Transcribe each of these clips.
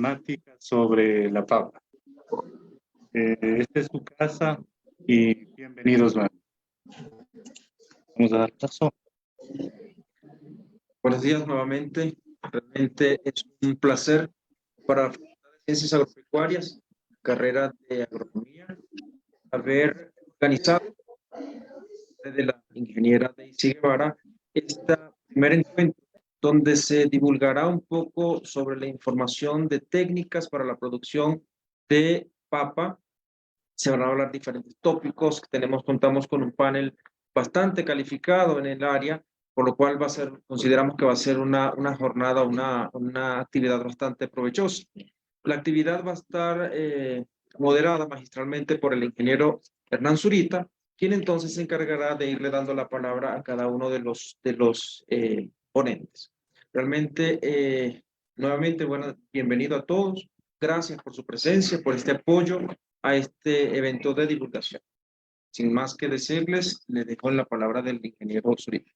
temática sobre la papa. Esta es su casa y bienvenidos nuevamente. Vamos a dar paso. Buenos días nuevamente. Realmente es un placer para la Facultad de Ciencias Agropecuarias, carrera de agronomía, haber organizado desde la ingeniera Daisy Guevara este primer encuentro donde se divulgará un poco sobre la información de técnicas para la producción de papa. Se van a hablar diferentes tópicos. Contamos con un panel bastante calificado en el área, por lo cual consideramos que va a ser una jornada, una actividad bastante provechosa. La actividad va a estar moderada magistralmente por el ingeniero Hernán Zurita, quien entonces se encargará de irle dando la palabra a cada uno de los ponentes. Realmente, nuevamente, bienvenido a todos. Gracias por su presencia, por este apoyo a este evento de divulgación. Sin más que decirles, le dejo la palabra del ingeniero Zurita.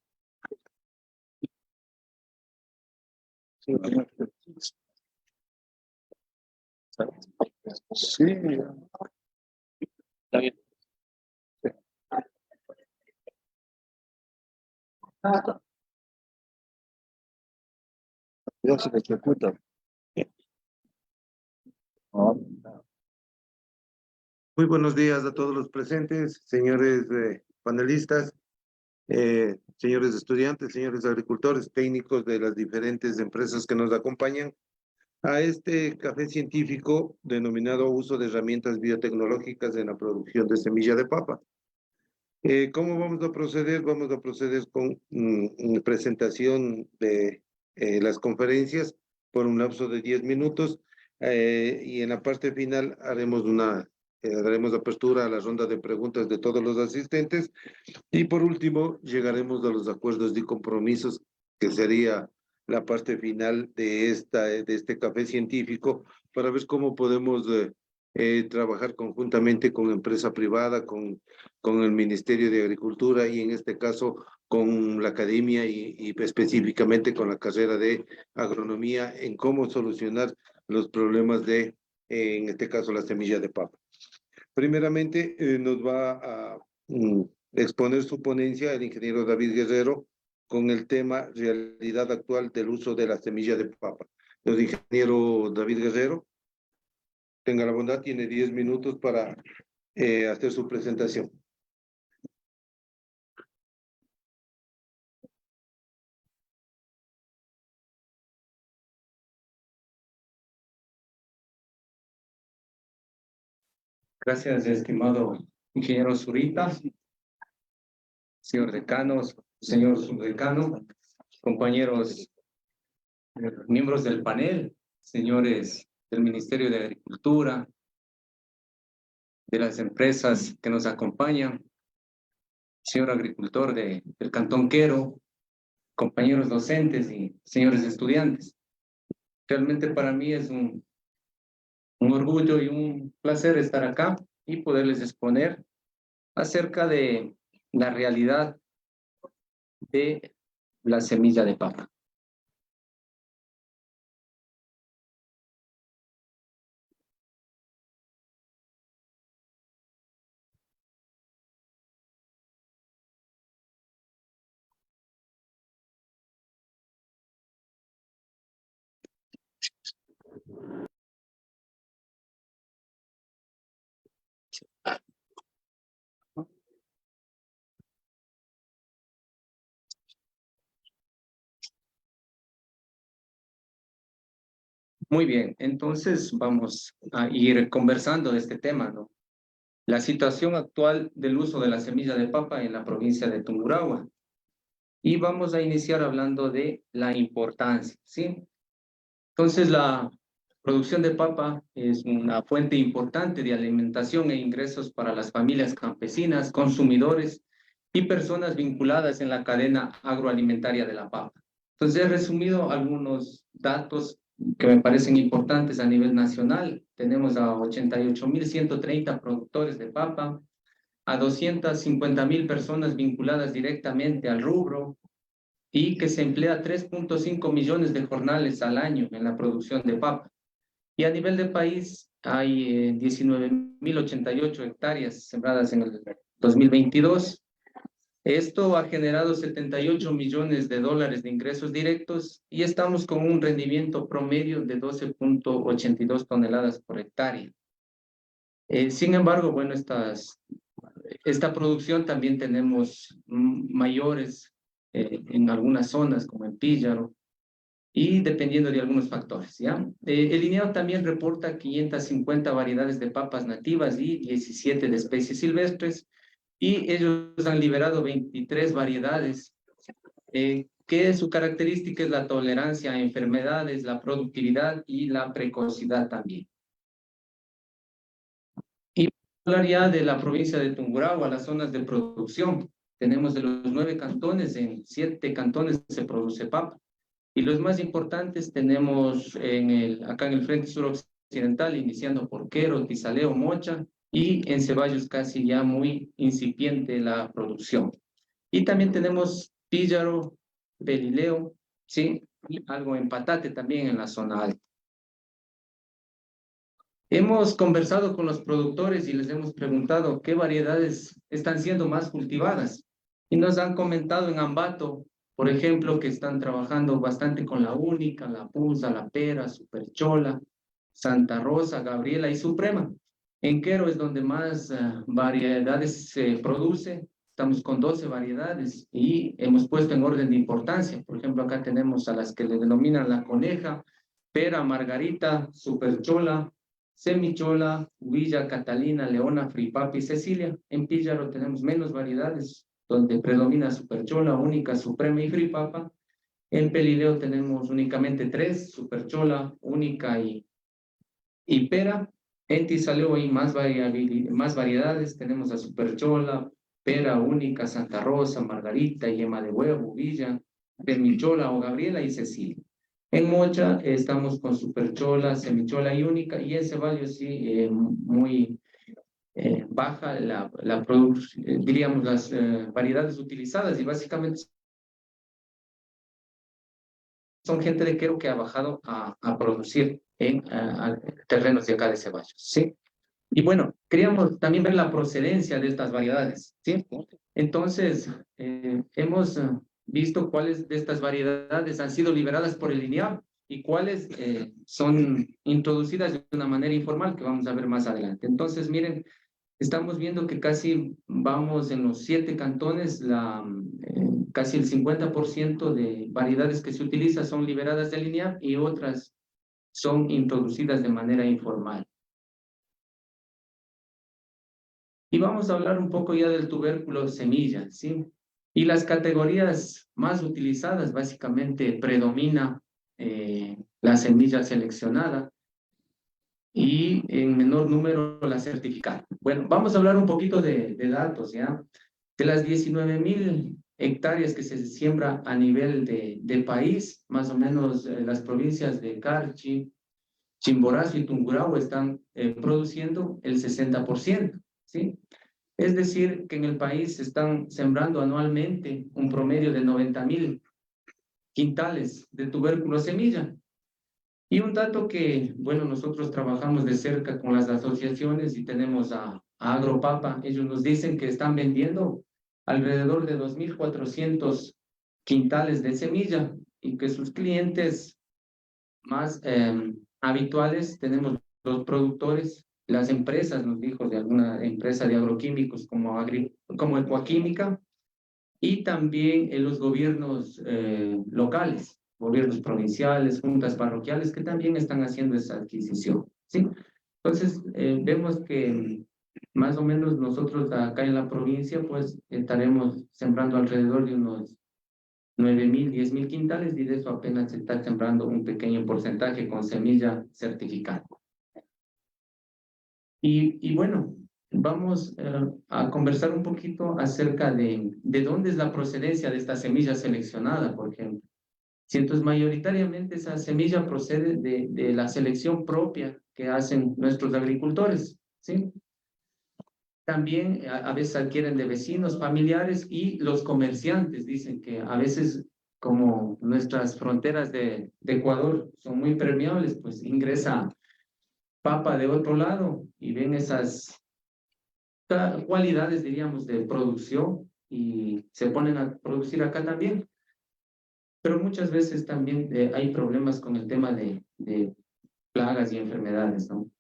Sí, está bien. Dios se me ejecuta. Muy buenos días a todos los presentes, señores panelistas, señores estudiantes, señores agricultores, técnicos de las diferentes empresas que nos acompañan a este café científico denominado Uso de herramientas biotecnológicas en la producción de semilla de papa. ¿Cómo vamos a proceder? Vamos a proceder con presentación de las conferencias por un lapso de 10 minutos y en la parte final daremos apertura a la ronda de preguntas de todos los asistentes y por último llegaremos a los acuerdos y compromisos que sería la parte final de este café científico para ver cómo podemos trabajar conjuntamente con empresa privada, con el Ministerio de Agricultura y en este caso con la academia y específicamente con la carrera de agronomía en cómo solucionar los problemas en este caso, la semilla de papa. Primeramente, nos va a exponer su ponencia el ingeniero David Guerrero con el tema realidad actual del uso de la semilla de papa. El ingeniero David Guerrero, tenga la bondad, tiene 10 minutos para hacer su presentación. Gracias, estimado ingeniero Zurita, señor decano, señor subdecano, compañeros miembros del panel, señores del Ministerio de Agricultura, de las empresas que nos acompañan, señor agricultor del Cantón Quero, compañeros docentes y señores estudiantes. Realmente para mí es un orgullo y un placer estar acá y poderles exponer acerca de la realidad de la semilla de papa. Muy bien, entonces vamos a ir conversando de este tema, ¿no? La situación actual del uso de la semilla de papa en la provincia de Tungurahua. Y vamos a iniciar hablando de la importancia, ¿sí? Entonces, la producción de papa es una fuente importante de alimentación e ingresos para las familias campesinas, consumidores y personas vinculadas en la cadena agroalimentaria de la papa. Entonces, he resumido algunos datos que me parecen importantes a nivel nacional. Tenemos a 88.130 productores de papa, a 250.000 personas vinculadas directamente al rubro y que se emplea 3.5 millones de jornales al año en la producción de papa. Y a nivel de país hay 19.088 hectáreas sembradas en el 2022. Esto ha generado 78 millones de dólares de ingresos directos y estamos con un rendimiento promedio de 12.82 toneladas por hectárea. Sin embargo, bueno, esta producción también tenemos mayores en algunas zonas, como en Píllaro, y dependiendo de algunos factores, ¿ya? El INEA también reporta 550 variedades de papas nativas y 17 de especies silvestres, y ellos han liberado 23 variedades, que su característica es la tolerancia a enfermedades, la productividad y la precocidad también. Y hablar ya de la provincia de Tungurahua, las zonas de producción. Tenemos de los 9 cantones, en 7 cantones se produce papa. Y los más importantes tenemos acá en el frente suroccidental, iniciando por Quero, Tizaleo, Mocha, y en Ceballos casi ya muy incipiente la producción. Y también tenemos Píllaro, Pelileo, ¿sí? Y algo en Patate también en la zona alta. Hemos conversado con los productores y les hemos preguntado qué variedades están siendo más cultivadas. Y nos han comentado en Ambato, por ejemplo, que están trabajando bastante con la Única, la Pusa, la Pera, Superchola, Santa Rosa, Gabriela y Suprema. En Quero es donde más variedades se produce. Estamos con 12 variedades y hemos puesto en orden de importancia. Por ejemplo, acá tenemos a las que le denominan la coneja, Pera, Margarita, Superchola, Semichola, Villa, Catalina, Leona, Fripapi, Cecilia. En Píllaro tenemos menos variedades, donde predomina Superchola, Única, Suprema y Fripapa. En Pelileo tenemos únicamente 3, Superchola, Única y Pera. En Tizaleo hay más variedades, tenemos a Superchola, Pera, Única, Santa Rosa, Margarita, Yema de Huevo, Villa, Semichola o Gabriela y Cecilia. En Mocha estamos con Superchola, Semichola y Única, y en Ceballos sí, muy baja la producción, diríamos las variedades utilizadas, y básicamente son gente de Quero que ha bajado a producir en terrenos de acá de Ceballos, ¿sí? Y bueno, queríamos también ver la procedencia de estas variedades, ¿sí? Entonces, hemos visto cuáles de estas variedades han sido liberadas por el INEAP y cuáles son introducidas de una manera informal, que vamos a ver más adelante. Entonces, miren, estamos viendo que casi vamos en los 7 cantones, casi el 50% de variedades que se utilizan son liberadas del INEAP y otras son introducidas de manera informal. Y vamos a hablar un poco ya del tubérculo semilla, ¿sí? Y las categorías más utilizadas, básicamente predomina la semilla seleccionada y en menor número la certificada. Bueno, vamos a hablar un poquito de datos, ¿ya? De las 19.000 hectáreas que se siembra a nivel de país, más o menos las provincias de Carchi, Chimborazo y Tungurahua están produciendo el 60%, ¿sí? Es decir, que en el país se están sembrando anualmente un promedio de 90.000 quintales de tubérculo semilla. Y un dato que, bueno, nosotros trabajamos de cerca con las asociaciones y tenemos a Agropapa, ellos nos dicen que están vendiendo alrededor de 2.400 quintales de semilla y que sus clientes más habituales, tenemos los productores, las empresas, nos dijo de alguna empresa de agroquímicos como Ecoquímica, y también en los gobiernos locales, gobiernos provinciales, juntas parroquiales, que también están haciendo esa adquisición, ¿sí? Entonces, vemos que más o menos nosotros acá en la provincia, pues estaremos sembrando alrededor de unos 9.000, 10.000 quintales, y de eso apenas se está sembrando un pequeño porcentaje con semilla certificada. Y bueno, vamos a conversar un poquito acerca de dónde es la procedencia de esta semilla seleccionada, por ejemplo. Si entonces mayoritariamente esa semilla procede de la selección propia que hacen nuestros agricultores, ¿sí? También a veces adquieren de vecinos, familiares, y los comerciantes dicen que a veces, como nuestras fronteras de Ecuador son muy permeables, pues ingresa papa de otro lado y ven esas cualidades, diríamos, de producción y se ponen a producir acá también. Pero muchas veces también hay problemas con el tema de plagas y enfermedades, ¿no?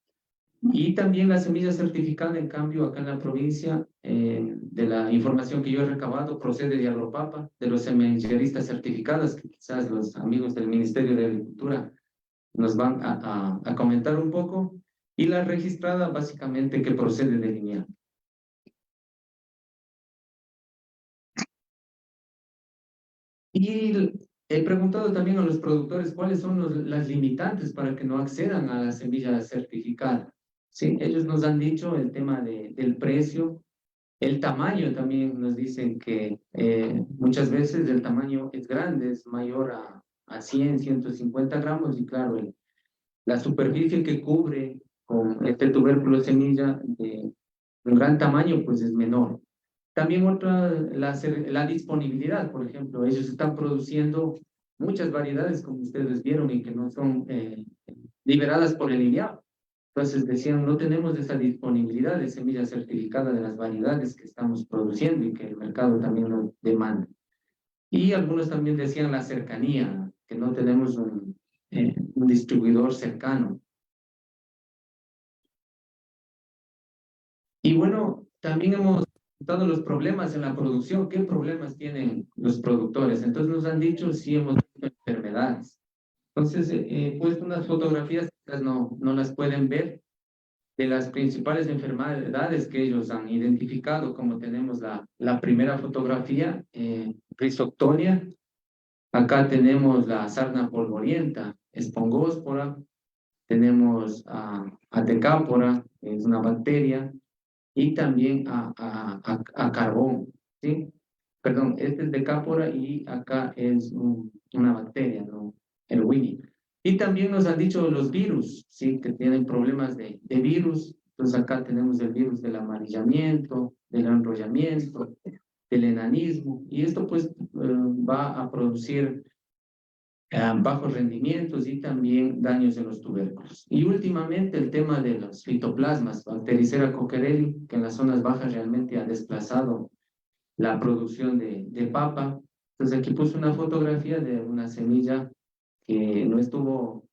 Y también la semilla certificada, en cambio, acá en la provincia, de la información que yo he recabado, procede de Agropapa, de los semilleristas certificadas, que quizás los amigos del Ministerio de Agricultura nos van a comentar un poco, y la registrada básicamente que procede de Linial. Y he preguntado también a los productores cuáles son las limitantes para que no accedan a la semilla certificada. Sí, ellos nos han dicho el tema del precio, el tamaño también nos dicen que muchas veces el tamaño es grande, es mayor a 100, 150 gramos y claro, la superficie que cubre con este tubérculo semilla de un gran tamaño pues es menor. También otra, la disponibilidad, por ejemplo, ellos están produciendo muchas variedades, como ustedes vieron, y que no son liberadas por el INEA. Entonces decían, no tenemos esa disponibilidad de semilla certificada de las variedades que estamos produciendo y que el mercado también lo demanda. Y algunos también decían la cercanía, que no tenemos un distribuidor cercano. Y bueno, también hemos notado los problemas en la producción. ¿Qué problemas tienen los productores? Entonces nos han dicho, sí, hemos visto enfermedades. Entonces, he puesto unas fotografías, quizás no las pueden ver, de las principales enfermedades que ellos han identificado, como tenemos la primera fotografía, Rhizoctonia. Acá tenemos la sarna polvorienta, Espongóspora, tenemos a Decápora, que es una bacteria, y también a carbón, ¿sí? Perdón, este es Decápora y acá es una bacteria, ¿no? El Winnie. Y también nos han dicho los virus, ¿sí? Que tienen problemas de virus. Entonces acá tenemos el virus del amarillamiento, del enrollamiento, del enanismo. Y esto pues va a producir bajos rendimientos y también daños en los tubérculos. Y últimamente el tema de los fitoplasmas, Bactericera coquerelli, que en las zonas bajas realmente ha desplazado la producción de papa. Entonces aquí puse una fotografía de una semilla que no estuvo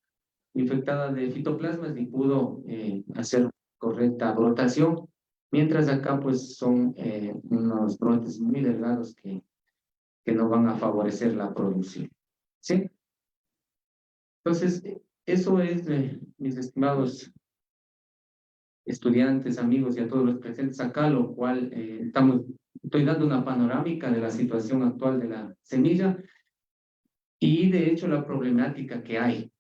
infectada de fitoplasmas ni pudo hacer correcta brotación, mientras acá pues son unos brotes muy delgados que no van a favorecer la producción. ¿Sí? Entonces, eso es, mis estimados estudiantes, amigos y a todos los presentes acá, lo cual estoy dando una panorámica de la situación actual de la semilla y de hecho la problemática que hay.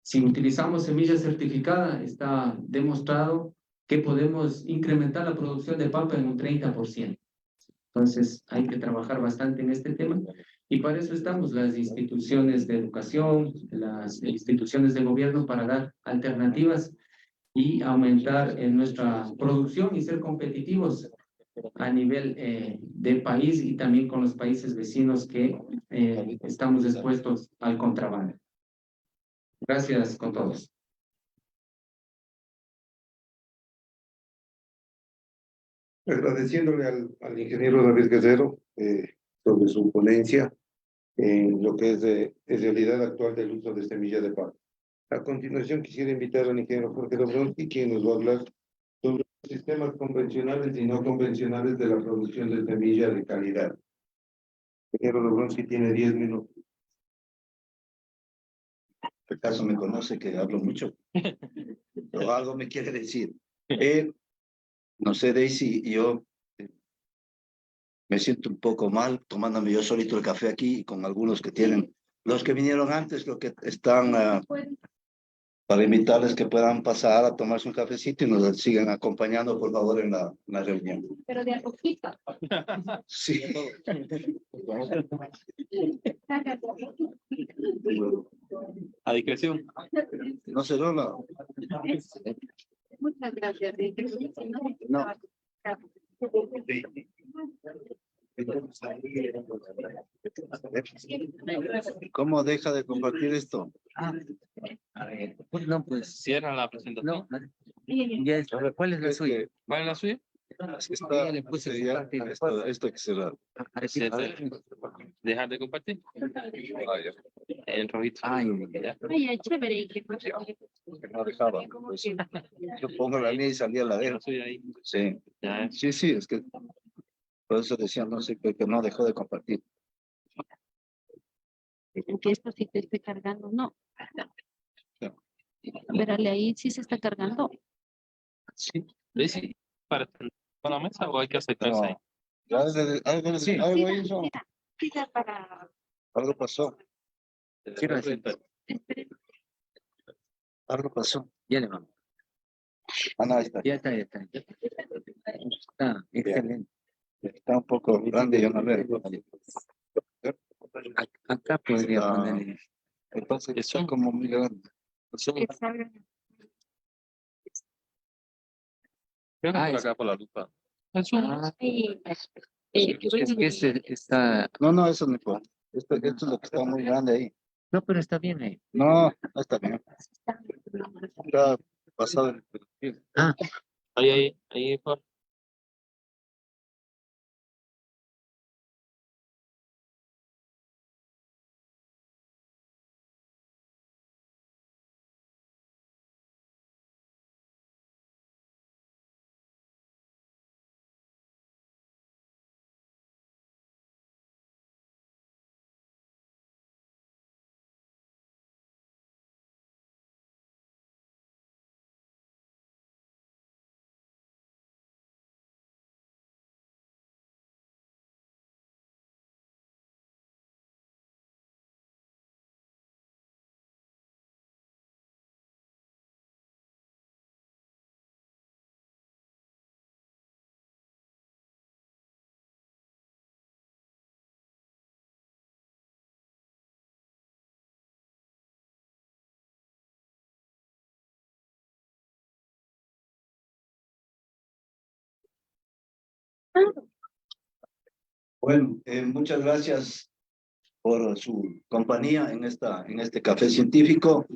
Si utilizamos semilla certificada, está demostrado que podemos incrementar la producción de papa en un 30%. Entonces, hay que trabajar bastante en este tema y para eso estamos las instituciones de educación, las instituciones de gobierno para dar alternativas y aumentar nuestra producción y ser competitivos a nivel de país y también con los países vecinos que estamos expuestos al contrabando. Gracias con todos. Agradeciéndole al ingeniero David Guerrero sobre su ponencia en lo que es de realidad actual del uso de semilla de papa. A continuación quisiera invitar al ingeniero Jorge Dobronsky, quien nos va a hablar sobre los sistemas convencionales y no convencionales de la producción de semilla de calidad. Ingeniero Dobronsky tiene 10 minutos. ¿Acaso me conoce que hablo mucho? O algo me quiere decir. No sé, Daisy, yo me siento un poco mal tomándome yo solito el café aquí y con algunos que tienen, los que vinieron antes, los que están para invitarles que puedan pasar a tomarse un cafecito y nos sigan acompañando, por favor, en la reunión. Pero de a poquito. Sí. A discreción. No se rola. Muchas gracias. No. ¿Cómo deja de compartir esto? A ver, pues no, pues, Cierra la presentación. no. Ya está. ¿Cuál es la suya? ¿Cuál es la suya? Ya le puse compartir. Esto hay que cerrar. ¿Dejar de compartir? El rojito. Ay, Ya. Ay, chévere. No dejaba. Pues, yo pongo la línea y salía la La dejo. suya ahí. Sí, Ya. sí, sí, es que por eso decía, no sé, que no dejó de compartir. Que esto sí te esté cargando, no. Verale ahí si se está cargando. Sí. Sí. ¿Para la mesa o hay que acercarse ahí? No, algo, Sí, algo hizo, sí, para. algo pasó, quiero decir, algo pasó. ya le vamos. Ah, no, ahí está. Ya está, ya está. Está excelente. Está un poco grande, yo no veo. Acá podría Está- ponerle. Entonces está como muy grande. Creo que Ah, por es- acá por la lupa. Es un- Ah, Sí, es que este está. No, no, eso no importa. Esto es lo que está muy grande ahí. No, pero está bien ahí. No, no está bien. Está pasado el perfil. Ah, ahí, por. Bueno, muchas gracias por su compañía en este café científico.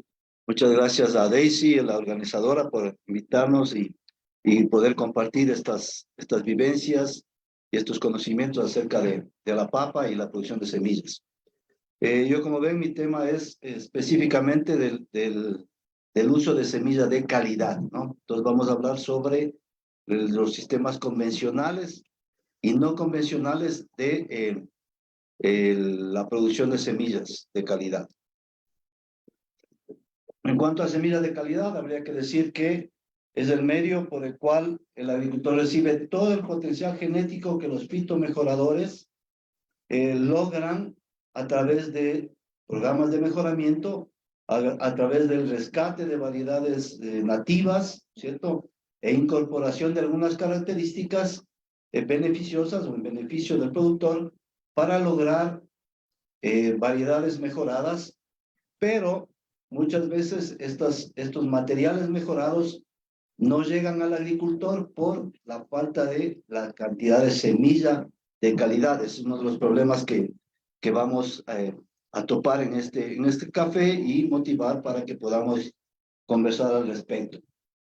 Muchas gracias a Daisy, la organizadora, por invitarnos y poder compartir estas vivencias y estos conocimientos acerca de la papa y la producción de semillas. Yo, como ven, mi tema es específicamente del uso de semillas de calidad, ¿no? Entonces vamos a hablar sobre los sistemas convencionales y no convencionales de la producción de semillas de calidad. En cuanto a semillas de calidad, habría que decir que es el medio por el cual el agricultor recibe todo el potencial genético que los fitomejoradores logran a través de programas de mejoramiento, a través del rescate de variedades nativas, ¿cierto? E incorporación de algunas características beneficiosas o en beneficio del productor para lograr variedades mejoradas, pero muchas veces estos materiales mejorados no llegan al agricultor por la falta de la cantidad de semilla de calidad. Es uno de los problemas que vamos a topar en este café y motivar para que podamos conversar al respecto.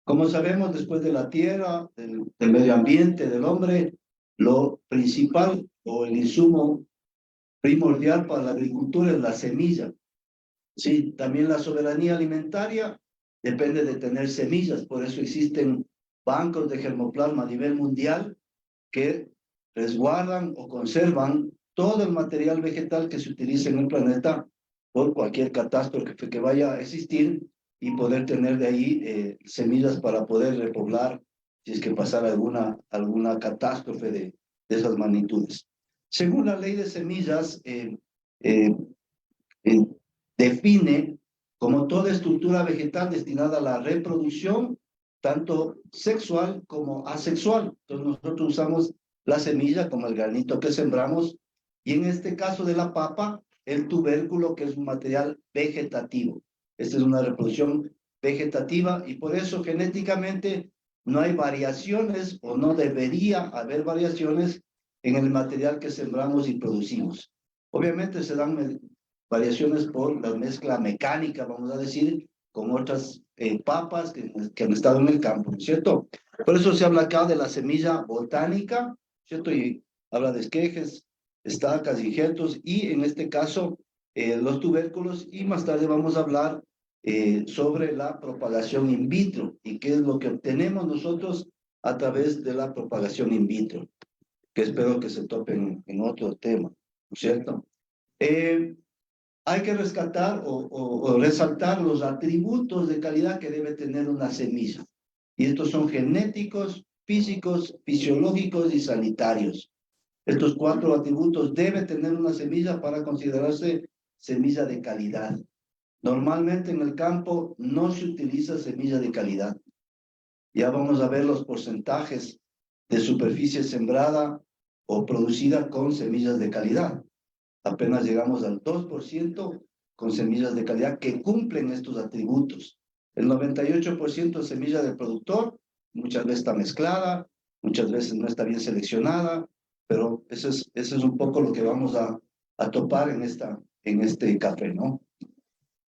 Como sabemos, después de la tierra, del medio ambiente, del hombre, lo principal o el insumo primordial para la agricultura es la semilla. Sí, también la soberanía alimentaria depende de tener semillas, por eso existen bancos de germoplasma a nivel mundial que resguardan o conservan todo el material vegetal que se utiliza en el planeta por cualquier catástrofe que vaya a existir y poder tener de ahí semillas para poder repoblar si es que pasara alguna catástrofe de esas magnitudes. Según la ley de semillas, define como toda estructura vegetal destinada a la reproducción, tanto sexual como asexual. Entonces nosotros usamos la semilla como el granito que sembramos, y en este caso de la papa, el tubérculo, que es un material vegetativo. Esta es una reproducción vegetativa y por eso genéticamente no hay variaciones o no debería haber variaciones en el material que sembramos y producimos. Obviamente se dan variaciones por la mezcla mecánica, vamos a decir, con otras papas que han estado en el campo, ¿no es cierto? Por eso se habla acá de la semilla botánica, ¿cierto? Y habla de esquejes, estacas, injertos y en este caso los tubérculos, y más tarde vamos a hablar sobre la propagación in vitro y qué es lo que obtenemos nosotros a través de la propagación in vitro, que espero que se topen en otro tema, ¿no es cierto? Hay que rescatar o resaltar los atributos de calidad que debe tener una semilla. Y estos son genéticos, físicos, fisiológicos y sanitarios. Estos 4 atributos debe tener una semilla para considerarse semilla de calidad. Normalmente en el campo no se utiliza semilla de calidad. Ya vamos a ver los porcentajes de superficie sembrada o producida con semillas de calidad. Apenas llegamos al 2% con semillas de calidad que cumplen estos atributos. El 98% es semilla del productor, muchas veces está mezclada, muchas veces no está bien seleccionada, pero eso es un poco lo que vamos a topar en este café, ¿no?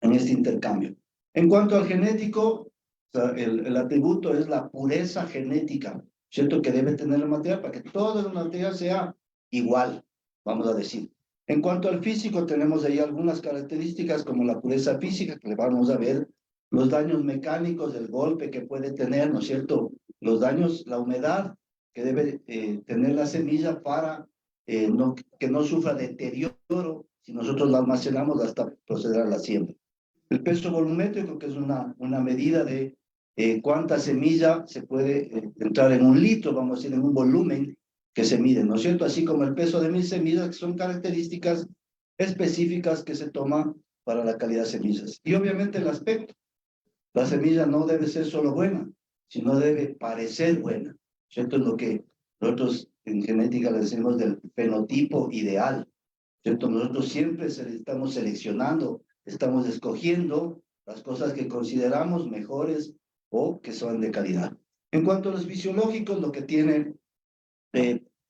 En este intercambio. En cuanto al genético, o sea, el atributo es la pureza genética, ¿cierto? Que debe tener el material para que todo el material sea igual, vamos a decir. En cuanto al físico, tenemos ahí algunas características como la pureza física, que le vamos a ver, los daños mecánicos del golpe que puede tener, ¿no es cierto? Los daños, la humedad que debe tener la semilla para que no sufra deterioro si nosotros la almacenamos hasta proceder a la siembra. El peso volumétrico, que es una medida de cuánta semilla se puede entrar en un litro, vamos a decir, en un volumen que se mide, ¿no es cierto? Así como el peso de 1000 semillas, que son características específicas que se toman para la calidad de semillas. Y obviamente el aspecto. La semilla no debe ser solo buena, sino debe parecer buena, ¿cierto? Es lo que nosotros en genética le decimos del fenotipo ideal, ¿cierto? Nosotros siempre estamos seleccionando, estamos escogiendo las cosas que consideramos mejores o que son de calidad. En cuanto a los fisiológicos, lo que tiene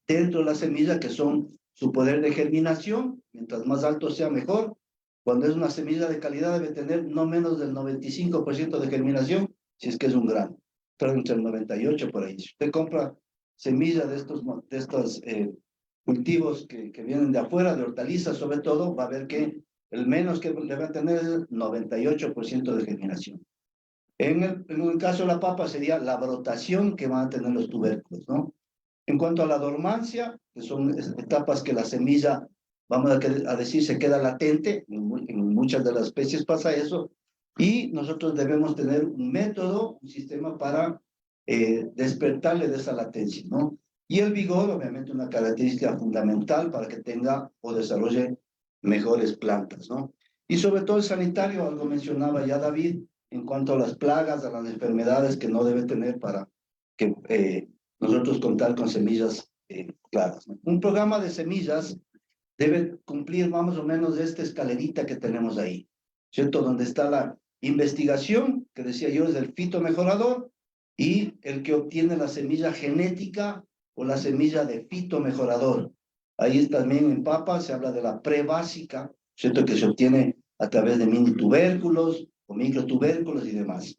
dentro de la semilla, que son su poder de germinación, mientras más alto sea mejor. Cuando es una semilla de calidad debe tener no menos del 95% de germinación, si es que es un grano, pero entre el 98 por ahí. Si usted compra semillas de estos cultivos que vienen de afuera, de hortalizas sobre todo, va a ver que el menos que debe tener es el 98% de germinación. En el caso de la papa sería la brotación que van a tener los tubérculos, ¿no? En cuanto a la dormancia, que son etapas que la semilla, vamos a decir, se queda latente, en muchas de las especies pasa eso, y nosotros debemos tener un método, un sistema para despertarle de esa latencia, ¿no? Y el vigor, obviamente, una característica fundamental para que tenga o desarrolle mejores plantas, ¿no? Y sobre todo el sanitario, algo mencionaba ya David, en cuanto a las plagas, a las enfermedades que no debe tener para que nosotros contar con semillas claras, ¿no? Un programa de semillas debe cumplir más o menos esta escalerita que tenemos ahí, ¿cierto? Donde está la investigación, que decía yo, es el fitomejorador, y el que obtiene la semilla genética o la semilla de fitomejorador. Ahí también en papa se habla de la prebásica, ¿cierto? Que se obtiene a través de mini tubérculos o microtubérculos y demás.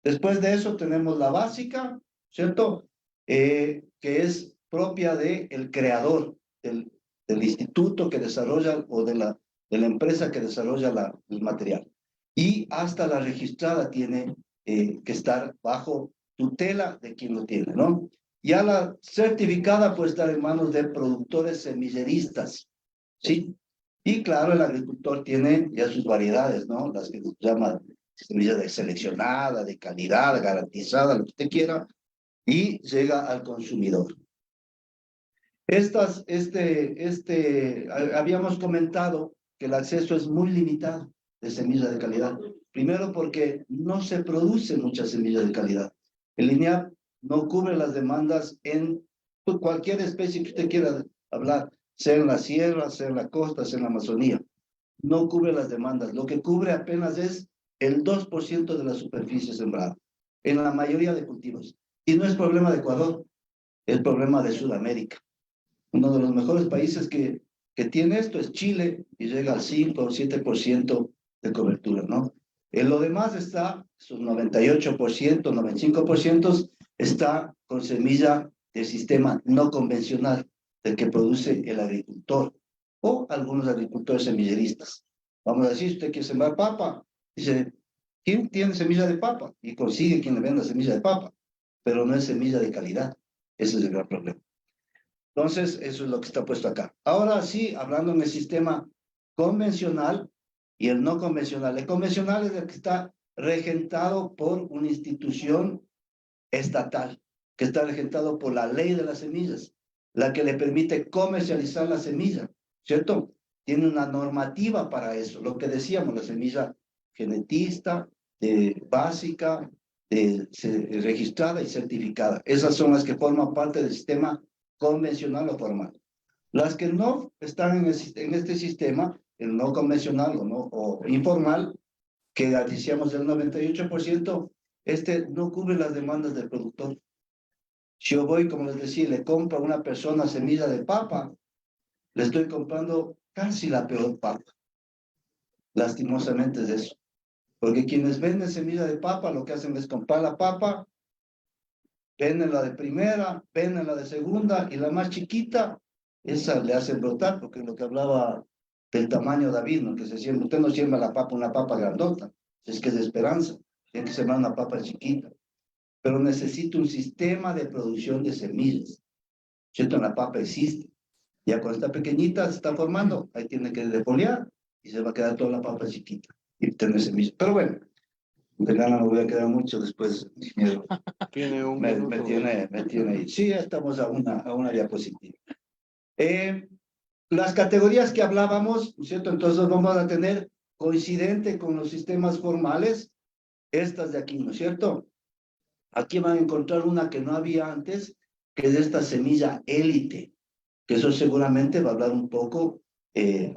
Después de eso tenemos la básica, ¿cierto? Que es propia del creador, del instituto que desarrolla o de la empresa que desarrolla el material. Y hasta la registrada tiene que estar bajo tutela de quien lo tiene, ¿no? Ya la certificada puede estar en manos de productores semilleristas, ¿sí? Y claro, el agricultor tiene ya sus variedades, ¿no? Las que se llaman semillas seleccionada, de calidad, garantizada, lo que usted quiera, y llega al consumidor. Habíamos comentado que el acceso es muy limitado de semillas de calidad. Primero porque no se producen muchas semillas de calidad. El INEAP no cubre las demandas en cualquier especie que usted quiera hablar, sea en la sierra, sea en la costa, sea en la Amazonía. No cubre las demandas. Lo que cubre apenas es el 2% de la superficie sembrada, en la mayoría de cultivos. Y no es problema de Ecuador, es problema de Sudamérica. Uno de los mejores países que tiene esto es Chile, y llega al 5 o 7% de cobertura, ¿no? En lo demás está, sus 98%, 95% está con semilla del sistema no convencional, del que produce el agricultor o algunos agricultores semilleristas. Vamos a decir, usted quiere sembrar papa, dice, ¿quién tiene semilla de papa? Y consigue quien le venda semilla de papa, pero no es semilla de calidad. Ese es el gran problema. Entonces, eso es lo que está puesto acá. Ahora sí, hablando en el sistema convencional y el no convencional. El convencional es el que está regentado por una institución estatal, que está regentado por la ley de las semillas, la que le permite comercializar la semilla, ¿cierto? Tiene una normativa para eso, lo que decíamos, la semilla genetista, básica, registrada y certificada. Esas son las que forman parte del sistema convencional o formal. Las que no están en este sistema, el no convencional o informal, que decíamos del 98%, este no cubre las demandas del productor. Si yo voy, como les decía, le compro a una persona semilla de papa, le estoy comprando casi la peor papa. Lastimosamente es eso. Porque quienes venden semilla de papa, lo que hacen es comprar la papa, venden la de primera, venden la de segunda, y la más chiquita, esa le hacen brotar, porque es lo que hablaba del tamaño David, ¿no? Que se siembra, usted no siembra la papa, una papa grandota, es que es de esperanza, tiene que sembrar una papa chiquita. Pero necesita un sistema de producción de semillas, ¿cierto? La papa existe. Ya cuando está pequeñita, se está formando, ahí tiene que defoliar, y se va a quedar toda la papa chiquita, y tener semillas. Pero bueno, de gana no voy a quedar mucho después. Tiene un Me minuto. tiene ahí. Sí, ya estamos a una diapositiva. Las categorías que hablábamos, ¿cierto? Entonces vamos a tener coincidente con los sistemas formales, estas de aquí, ¿no es cierto? Aquí van a encontrar una que no había antes, que es esta semilla élite, que eso seguramente va a hablar un poco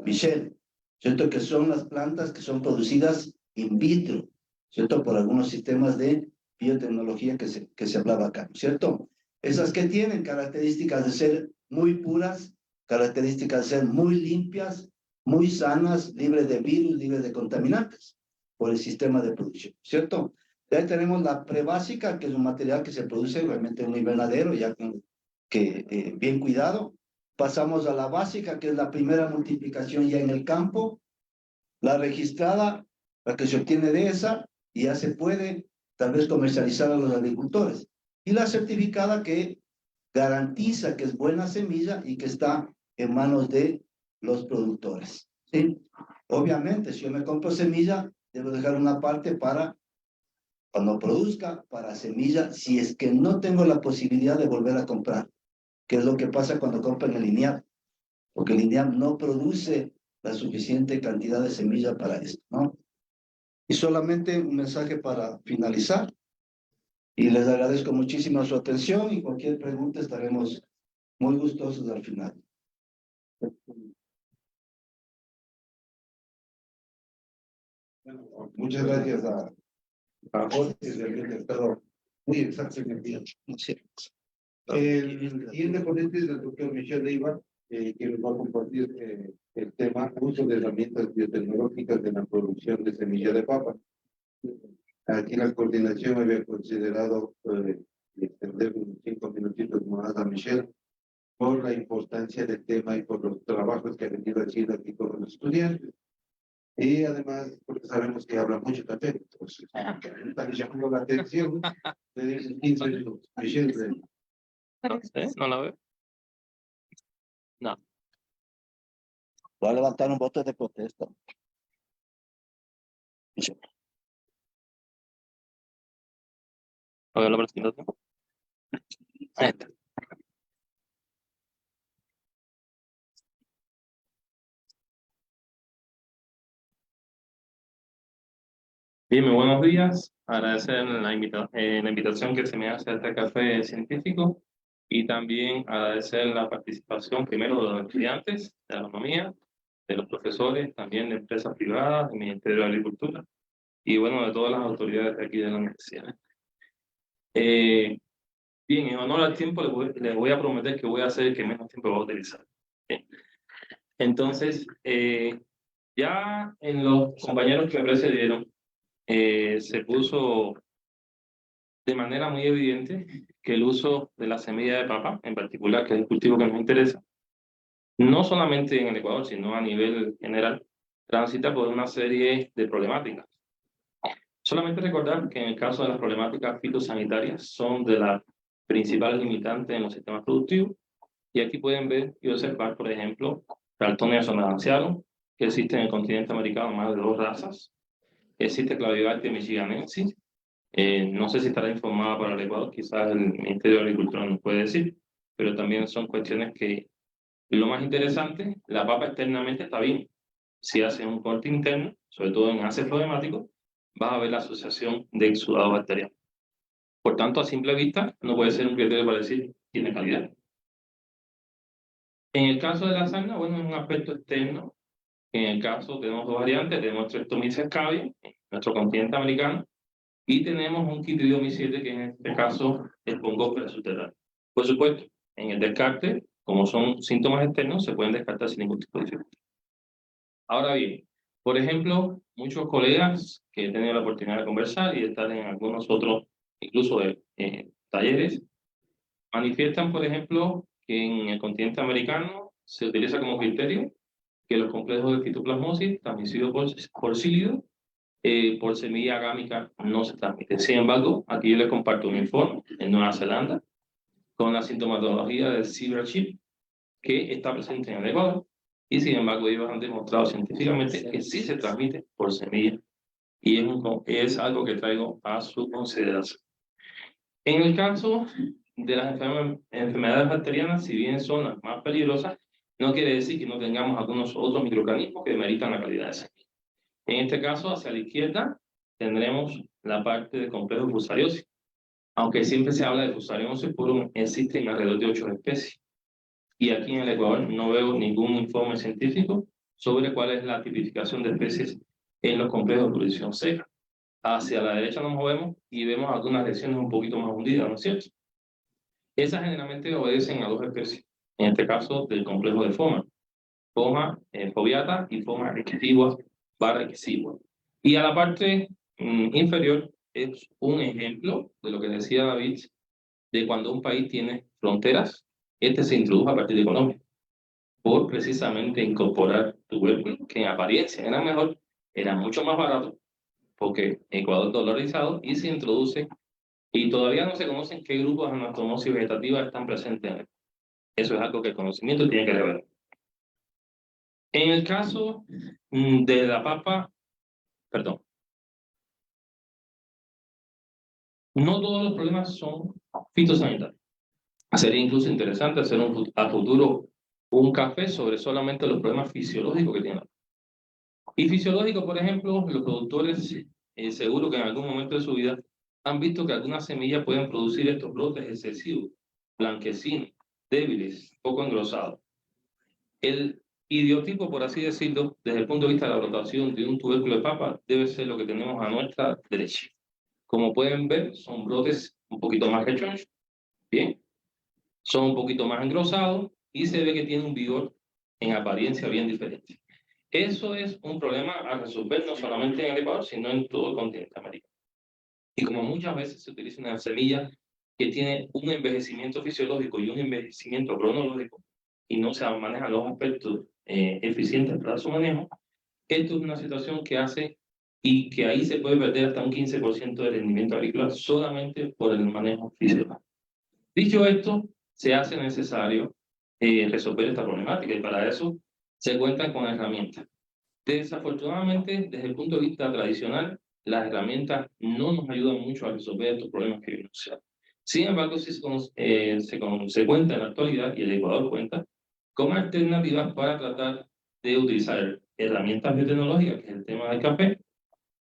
Michelle, ¿cierto? Que son las plantas que son producidas in vitro, ¿cierto? Por algunos sistemas de biotecnología que se hablaba acá, ¿cierto? Esas que tienen características de ser muy puras, características de ser muy limpias, muy sanas, libres de virus, libres de contaminantes, por el sistema de producción, ¿cierto? De ahí tenemos la prebásica, que es un material que se produce realmente en un invernadero, ya bien cuidado. Pasamos a la básica, que es la primera multiplicación ya en el campo. La registrada, la que se obtiene de esa, y ya se puede tal vez comercializar a los agricultores. Y la certificada, que garantiza que es buena semilla y que está en manos de los productores, ¿sí? Obviamente, si yo me compro semilla, debo dejar una parte para cuando produzca, para semilla, si es que no tengo la posibilidad de volver a comprar, que es lo que pasa cuando compran el lineal, porque el lineal no produce la suficiente cantidad de semilla para esto, ¿no? Y solamente un mensaje para finalizar, y les agradezco muchísimo su atención, y cualquier pregunta estaremos muy gustosos al final. Muchas gracias a Jorge, realmente ha estado muy exacto en el día. El siguiente ponente es el doctor Michel Leiva, que nos va a compartir el tema uso de herramientas biotecnológicas en la producción de semilla de papa. Aquí la coordinación había considerado extender unos 5 minutitos más a Michelle por la importancia del tema y por los trabajos que ha venido haciendo aquí con los estudiantes. Y además, porque sabemos que habla mucho también, entonces, que me están llamando la atención, le dicen 15 minutos. Michelle, No sé, no la veo. No. Voy a levantar un voto de protesta. A ver la presentación. Ahí está. Bien, muy buenos días. Agradecer la invitación que se me hace a este café científico, y también agradecer la participación primero de los estudiantes de agronomía, de los profesores, también de empresas privadas, del Ministerio de Agricultura y bueno, de todas las autoridades de aquí de la universidad. Bien, en honor al tiempo les voy a prometer que voy a hacer el que menos tiempo voy a utilizar. Bien. Entonces, ya en los compañeros que me precedieron, se puso de manera muy evidente que el uso de la semilla de papa, en particular, que es el cultivo que nos interesa, no solamente en el Ecuador, sino a nivel general, transita por una serie de problemáticas. Solamente recordar que en el caso de las problemáticas fitosanitarias son de las principales limitantes en los sistemas productivos, y aquí pueden ver y observar, por ejemplo, Raltonia sonorantiarum, que existe en el continente americano más de 2 razas. Existe Clavigaltia michiganensis. No sé si estará informada para el Ecuador, quizás el Ministerio de Agricultura nos puede decir, pero también son cuestiones que, lo más interesante, la papa externamente está bien. Si hace un corte interno, sobre todo en haces problemáticos, vas a ver la asociación de exudado bacteriano. Por tanto, a simple vista, no puede ser un criterio para decir tiene calidad. En el caso de la sarna, bueno, es un aspecto externo. En el caso tenemos 2 variantes, tenemos Streptomyces cavium, en nuestro continente americano, y tenemos un Chytridium 7, que en este caso es Pongospera subterránea. Por supuesto, en el descarte, como son síntomas externos, se pueden descartar sin ningún tipo de dificultad. Ahora bien, por ejemplo, muchos colegas que he tenido la oportunidad de conversar y de estar en algunos otros, incluso talleres, manifiestan, por ejemplo, que en el continente americano se utiliza como criterio que los complejos de fitoplasmosis transmitidos por sílido, por semilla agámica, no se transmiten. Sin embargo, aquí yo les comparto un informe en Nueva Zelanda con la sintomatología del zebra chip, que está presente en el Ecuador, y sin embargo ellos han demostrado científicamente que sí se transmite por semilla, y es algo que traigo a su consideración. En el caso de las enfermedades bacterianas, si bien son las más peligrosas, no quiere decir que no tengamos algunos otros microorganismos que demeritan la calidad de semilla. En este caso, hacia la izquierda, tendremos la parte del complejo fusariosis. Aunque siempre se habla de Fusarium osepurum, existen alrededor de 8 especies. Y aquí en el Ecuador no veo ningún informe científico sobre cuál es la tipificación de especies en los complejos de producción seca. Hacia la derecha nos movemos y vemos algunas lesiones un poquito más hundidas, ¿no es cierto? Esas generalmente obedecen a 2 especies, en este caso del complejo de Phoma. Phoma foveata y Phoma equidisua barra equidisua. Y a la parte inferior es un ejemplo de lo que decía David, de cuando un país tiene fronteras. Este se introdujo a partir de Colombia, por precisamente incorporar tubérculos que en apariencia eran mejor, eran mucho más baratos, porque Ecuador dolarizado, y se introduce, y todavía no se conocen qué grupos de anastomosis vegetativa están presentes en él. Eso es algo que el conocimiento tiene que revelar. En el caso de la papa, perdón, no todos los problemas son fitosanitarios. Sería incluso interesante hacer a futuro un café sobre solamente los problemas fisiológicos que tiene. Y fisiológicos, por ejemplo, los productores, seguro que en algún momento de su vida han visto que algunas semillas pueden producir estos brotes excesivos, blanquecinos, débiles, poco engrosados. El idiotipo, por así decirlo, desde el punto de vista de la rotación de un tubérculo de papa, debe ser lo que tenemos a nuestra derecha. Como pueden ver, son brotes un poquito más rechonchos, bien, son un poquito más engrosados y se ve que tiene un vigor en apariencia bien diferente. Eso es un problema a resolver no solamente en el Ecuador, sino en todo el continente americano. Y como muchas veces se utiliza una semilla que tiene un envejecimiento fisiológico y un envejecimiento cronológico, y no se manejan los aspectos eficientes para su manejo, esto es una situación que hace y que ahí se puede perder hasta un 15% del rendimiento agrícola solamente por el manejo fisiológico. Dicho esto, se hace necesario resolver esta problemática, y para eso se cuentan con herramientas. Desafortunadamente, desde el punto de vista tradicional, las herramientas no nos ayudan mucho a resolver estos problemas que vimos. Sin embargo, sí se cuenta en la actualidad, y el Ecuador cuenta, con alternativas para tratar de utilizar herramientas biotecnológicas, que es el tema del café,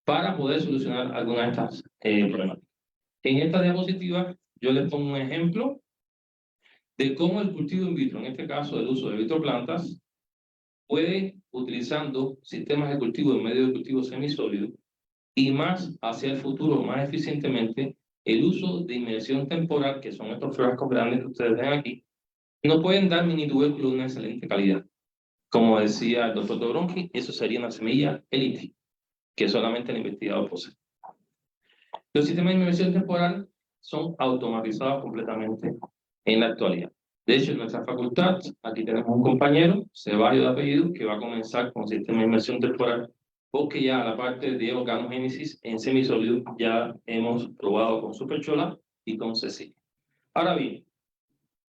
para poder solucionar algunas de estas problemáticas. En esta diapositiva, yo les pongo un ejemplo de cómo el cultivo in vitro, en este caso el uso de vitroplantas, puede, utilizando sistemas de cultivo en medio de cultivo semisólido, y más hacia el futuro, más eficientemente, el uso de inmersión temporal, que son estos frascos grandes que ustedes ven aquí, nos pueden dar mini tubérculos de una excelente calidad. Como decía el doctor Dobronki, eso sería una semilla elite, que solamente el investigador posee. Los sistemas de inversión temporal son automatizados completamente en la actualidad. De hecho, en nuestra facultad, aquí tenemos un compañero, Ceballos de apellido, que va a comenzar con sistema de inversión temporal, porque ya la parte de organogénesis en semisólido ya hemos probado con Superchola y con Cecilia. Ahora bien,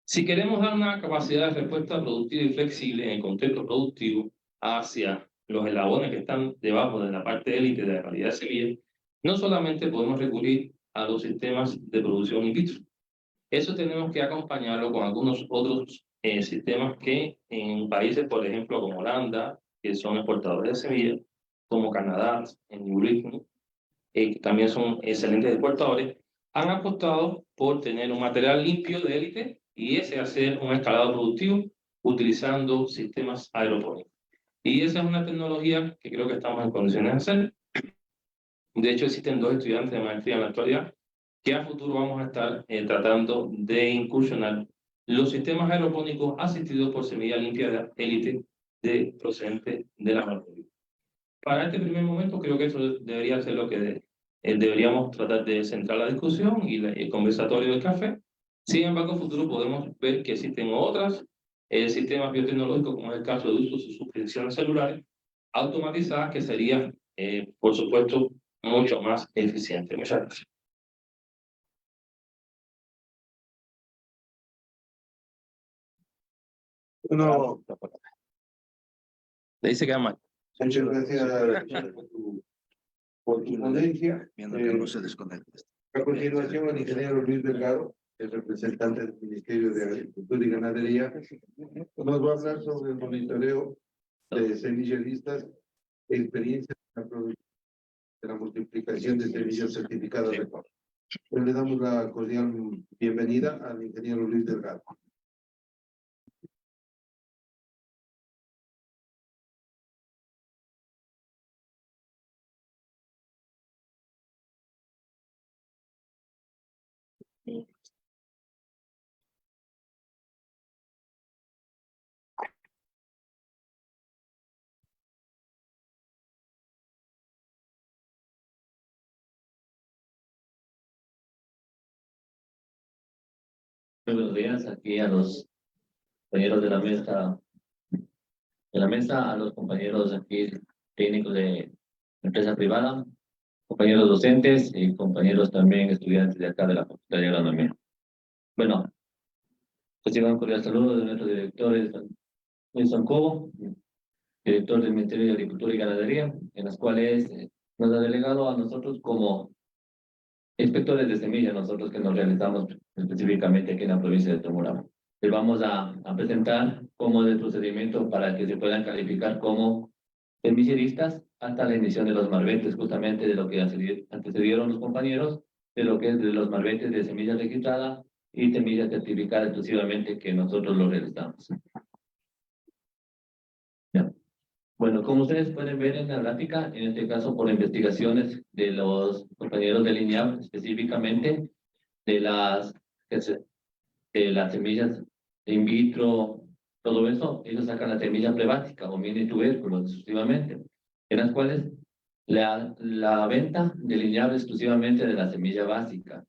si queremos dar una capacidad de respuesta productiva y flexible en el contexto productivo hacia los eslabones que están debajo de la parte élite de la calidad de semilla, no solamente podemos recurrir a los sistemas de producción in vitro. Eso tenemos que acompañarlo con algunos otros sistemas que en países, por ejemplo, como Holanda, que son exportadores de semillas, como Canadá, en New Britain, que también son excelentes exportadores, han apostado por tener un material limpio de élite y ese hacer un escalado productivo utilizando sistemas aeropónicos. Y esa es una tecnología que creo que estamos en condiciones de hacer. De hecho, existen 2 estudiantes de maestría en la actualidad que a futuro vamos a estar tratando de incursionar los sistemas aeropónicos asistidos por semilla limpia de élite procedente de la laboratorio. Para este primer momento creo que eso debería ser lo que deberíamos tratar de centrar la discusión y el conversatorio del café. Sin embargo, en futuro podemos ver que existen otros sistemas biotecnológicos, como es el caso de uso de suspensiones celulares automatizadas, que serían, por supuesto, mucho más eficientes. Muchas gracias. No, Le dice que ama. muchas gracias por tu ponencia. Viendo que no se desconecta. A continuación, el ingeniero Luis Delgado, el representante del Ministerio de Agricultura y Ganadería, nos va a hablar sobre el monitoreo de semilleristas, experiencia de la multiplicación de semillas certificadas de COP. Le damos la cordial bienvenida al ingeniero Luis Delgado. Muy buenos días aquí a los compañeros de la mesa, a los compañeros aquí técnicos de empresa privada, compañeros docentes y compañeros también estudiantes de acá de la Facultad de Agronomía. Bueno, reciban un cordial saludo de nuestro director Wilson Cobo, director del Ministerio de Agricultura y Ganadería, en las cuales nos ha delegado a nosotros como inspectores de semilla, nosotros que nos realizamos específicamente aquí en la provincia de Tungurahua. Les vamos a presentar cómo es el procedimiento para que se puedan calificar como semilleristas hasta la emisión de los marbetes, justamente de lo que antecedieron los compañeros, de lo que es de los marbetes de semilla registrada y semilla certificada exclusivamente que nosotros lo realizamos. Ya. Bueno, como ustedes pueden ver en la gráfica, en este caso por investigaciones de los compañeros del INEAP, específicamente de las semillas in vitro, todo eso, ellos sacan la semilla prebásica o mini tubérculos exclusivamente, en las cuales la venta delineable exclusivamente de la semilla básica.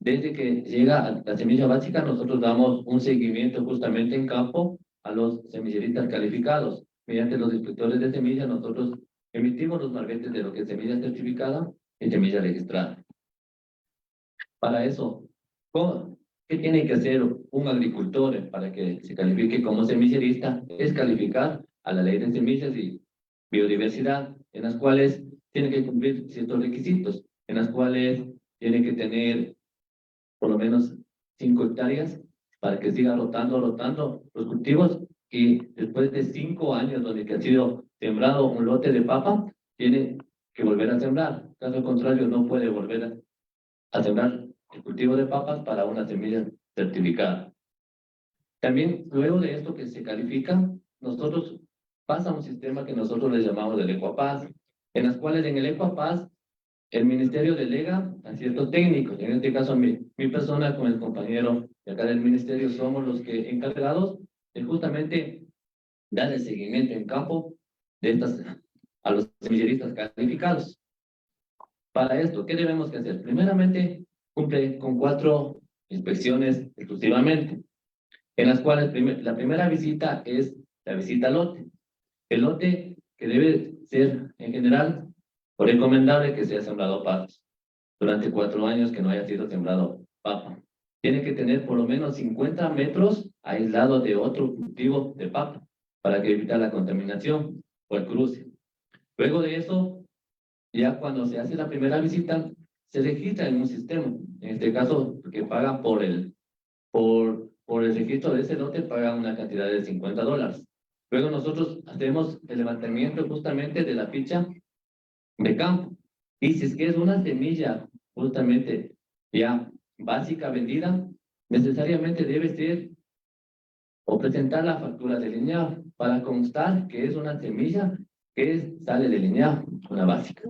Desde que llega a la semilla básica, nosotros damos un seguimiento justamente en campo a los semilleristas calificados. Mediante los inspectores de semilla, nosotros emitimos los marbetes de lo que es semilla certificada y semilla registrada. Para eso, ¿qué tiene que hacer un agricultor para que se califique como semillerista? Es calificar a la ley de semillas y biodiversidad, en las cuales tiene que cumplir ciertos requisitos, en las cuales tiene que tener por lo menos 5 hectáreas para que siga rotando los cultivos, y después de 5 años donde que ha sido sembrado un lote de papa, tiene que volver a sembrar. Caso contrario, no puede volver a sembrar el cultivo de papas para una semilla certificada. También, luego de esto que se califica, nosotros pasa a un sistema que nosotros le llamamos el Ecuapaz, en las cuales en el Ecuapaz el ministerio delega a ciertos técnicos. En este caso, mi persona con el compañero de acá del ministerio somos los que encargados de justamente dar el seguimiento en campo de a los semilleristas calificados. Para esto, ¿qué debemos que hacer? Primeramente, cumple con 4 inspecciones exclusivamente, en las cuales la primera visita es la visita al lote. El lote que debe ser, en general, o recomendable que sea sembrado papas. Durante 4 años que no haya sido sembrado papa. Tiene que tener por lo menos 50 metros aislado de otro cultivo de papa para que evitar la contaminación o el cruce. Luego de eso, ya cuando se hace la primera visita, se registra en un sistema. En este caso, que paga por el registro de ese lote, paga una cantidad de $50. Luego nosotros hacemos el levantamiento justamente de la ficha de campo. Y si es que es una semilla justamente ya básica vendida, necesariamente debe ser o presentar la factura de lineal para constar que es una semilla que sale de lineal, una básica.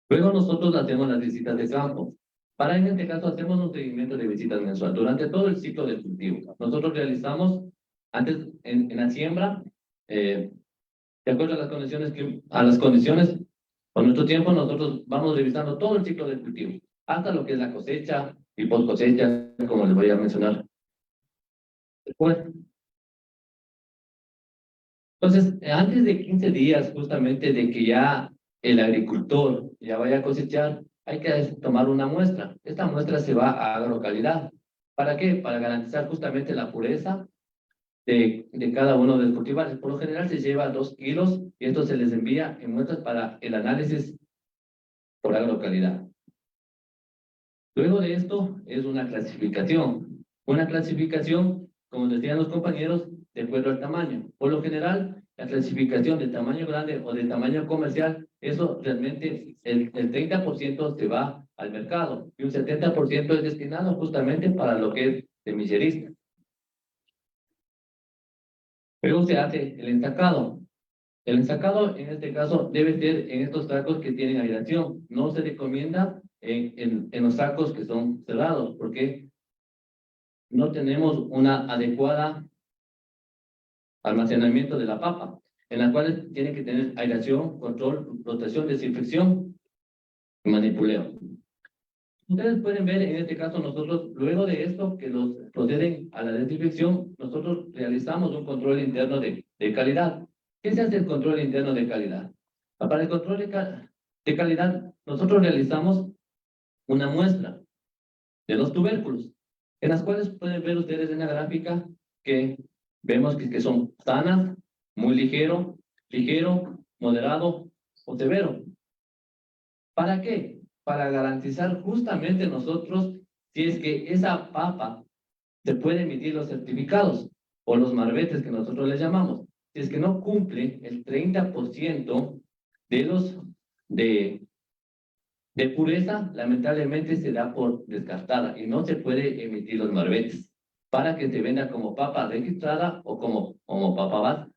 Luego nosotros hacemos las visitas de campo. Para en este caso hacemos un seguimiento de visitas mensual durante todo el ciclo del cultivo. Nosotros realizamos antes en la siembra, de acuerdo a las condiciones, con nuestro tiempo nosotros vamos revisando todo el ciclo del cultivo, hasta lo que es la cosecha y post cosecha, como les voy a mencionar después. Entonces, antes de 15 días justamente de que ya el agricultor ya vaya a cosechar, hay que tomar una muestra. Esta muestra se va a agrocalidad. ¿Para qué? Para garantizar justamente la pureza de cada uno de los cultivares. Por lo general se lleva 2 kilos y esto se les envía en muestras para el análisis por agrocalidad. Luego de esto es una clasificación. Una clasificación, como decían los compañeros, de acuerdo al tamaño. Por lo general, la clasificación de tamaño grande o de tamaño comercial, eso realmente el 30% se va al mercado y un 70% es destinado justamente para lo que es semillerista. Luego se hace el ensacado. El ensacado, en este caso, debe ser en estos sacos que tienen aireación. No se recomienda en los sacos que son cerrados, porque no tenemos una adecuada almacenamiento de la papa, en la cual tiene que tener aireación, control, rotación, desinfección y manipuleo. Ustedes pueden ver, en este caso, nosotros, luego de esto, que los proceden a la desinfección, nosotros realizamos un control interno de calidad. ¿Qué se hace el control interno de calidad? Para el control de calidad, nosotros realizamos una muestra de los tubérculos, en las cuales pueden ver ustedes en la gráfica que vemos que son sanas, muy ligero, moderado o severo. ¿Para qué? Para garantizar justamente nosotros si es que esa papa se puede emitir los certificados o los marbetes que nosotros les llamamos. Si es que no cumple el 30% de pureza, lamentablemente se da por descartada y no se puede emitir los marbetes para que se venda como papa registrada o como papa base.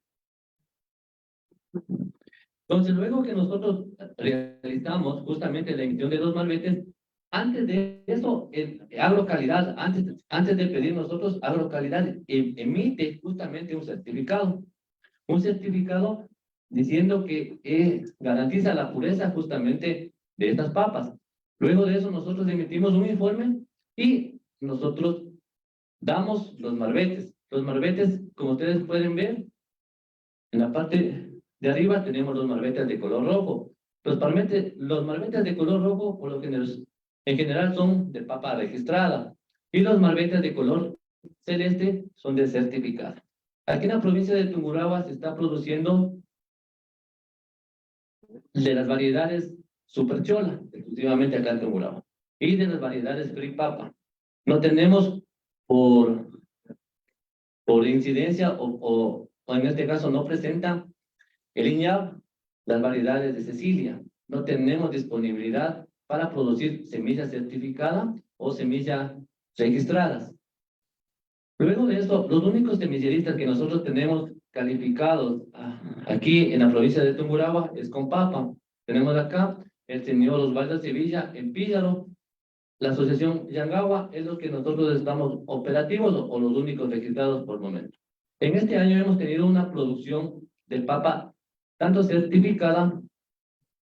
Entonces, luego que nosotros realizamos justamente la emisión de los marbetes, antes de eso, agrocalidad, antes de pedir nosotros, agrocalidad emite justamente un certificado diciendo que garantiza la pureza justamente de estas papas. Luego de eso, nosotros emitimos un informe y nosotros damos los marbetes. Los marbetes, como ustedes pueden ver, en la parte de arriba tenemos los marbetes de color rojo. Los marbetes de color rojo, por lo general, en general son de papa registrada. Y los marbetes de color celeste son de certificada. Aquí en la provincia de Tungurahua se está produciendo de las variedades Super Chola, exclusivamente acá en Tungurahua, y de las variedades Free Papa. No tenemos por incidencia o en este caso no presenta el INAV las variedades de Cecilia. No tenemos disponibilidad para producir semilla certificada o semillas registradas. Luego de eso, los únicos semilleristas que nosotros tenemos calificados aquí en la provincia de Tungurahua es con papa. Tenemos acá el señor Osvaldo Sevilla en Píllaro. La asociación Yangawa es lo que nosotros estamos operativos o los únicos registrados por el momento. En este año hemos tenido una producción de papa, tanto certificada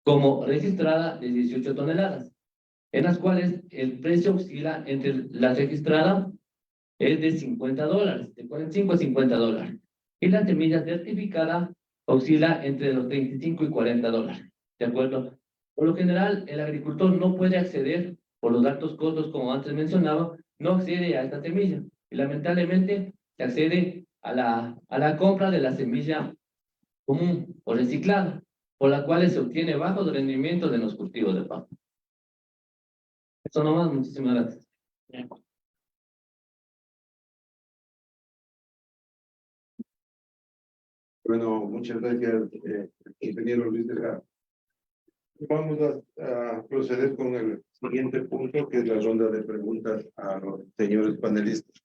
como registrada de 18 toneladas, en las cuales el precio oscila entre la registrada es de $50, de 45 a $50, y la semilla certificada oscila entre los 35 y $40, ¿de acuerdo? Por lo general, el agricultor no puede acceder, por los altos costos, como antes mencionaba, no accede a esta semilla, y lamentablemente se accede a la compra de la semilla común o reciclada, por la cual se obtiene bajos rendimientos en los cultivos de papa. Eso nomás, muchísimas gracias. Bueno, muchas gracias, ingeniero Luis Delgado. Vamos a proceder con el siguiente punto, que es la ronda de preguntas a los señores panelistas.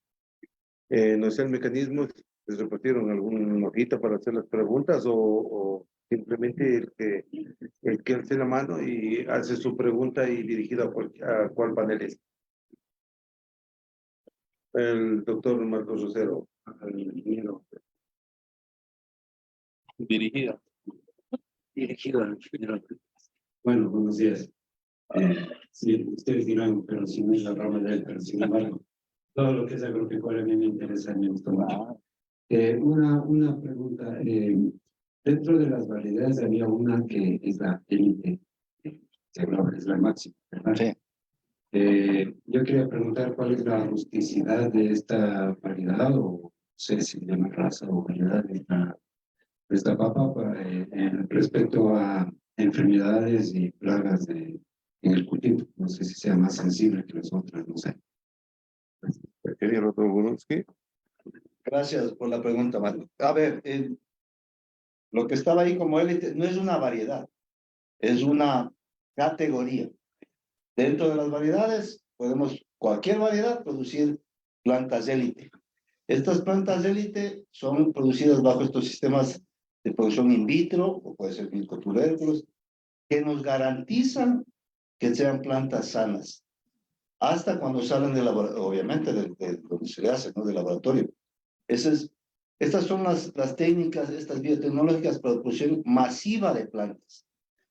No sé el mecanismo, ¿les repartieron alguna hojita para hacer las preguntas o simplemente el que alce la mano y hace su pregunta y dirigida a cuál panelista? El doctor Marcos Rosero, el ingeniero. Dirigida. Dirigido al ingeniero. Bueno, buenos días. Sí, ustedes dirán, pero si no es la rama de él, pero sin embargo, todo lo que es agropecuario a mí me interesa, me gusta mucho. Una pregunta, dentro de las variedades había una que es la élite, se hablaba, es la máxima, ¿verdad? Sí. Yo quería preguntar cuál es la rusticidad de esta variedad, o no sé si llama raza o variedad de esta papa respecto a enfermedades y plagas en el cultivo. No sé si sea más sensible que las otras, no sé. Querido doctor Burunsky. Gracias por la pregunta, Marco. A ver, lo que estaba ahí como élite no es una variedad, es una categoría. Dentro de las variedades, podemos, cualquier variedad, producir plantas élite. Estas plantas élite son producidas bajo estos sistemas de producción in vitro, o puede ser milcotubérculos, que nos garantizan que sean plantas sanas, hasta cuando salen del laboratorio, obviamente, de donde se le hace, ¿no? Del laboratorio. Estas son las técnicas, estas biotecnológicas para la producción masiva de plantas.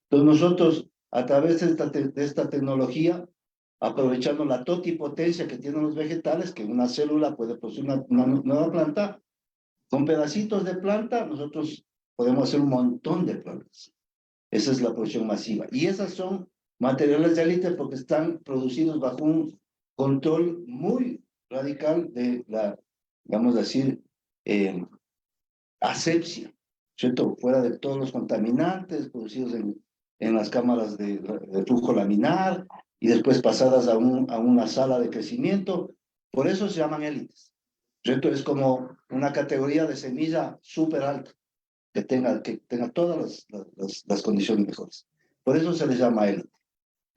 Entonces nosotros, a través de esta tecnología, aprovechando la totipotencia que tienen los vegetales, que una célula puede producir una nueva planta, con pedacitos de planta, nosotros podemos hacer un montón de plantas. Esa es la producción masiva. Y esas son materiales de élite porque están producidos bajo un control muy radical de la, vamos a decir, asepsia, ¿cierto? Fuera de todos los contaminantes producidos en las cámaras de flujo laminar y después pasadas a una sala de crecimiento. Por eso se llaman élites, ¿cierto? Es como una categoría de semilla súper alta, que tenga todas las condiciones mejores. Por eso se les llama élite.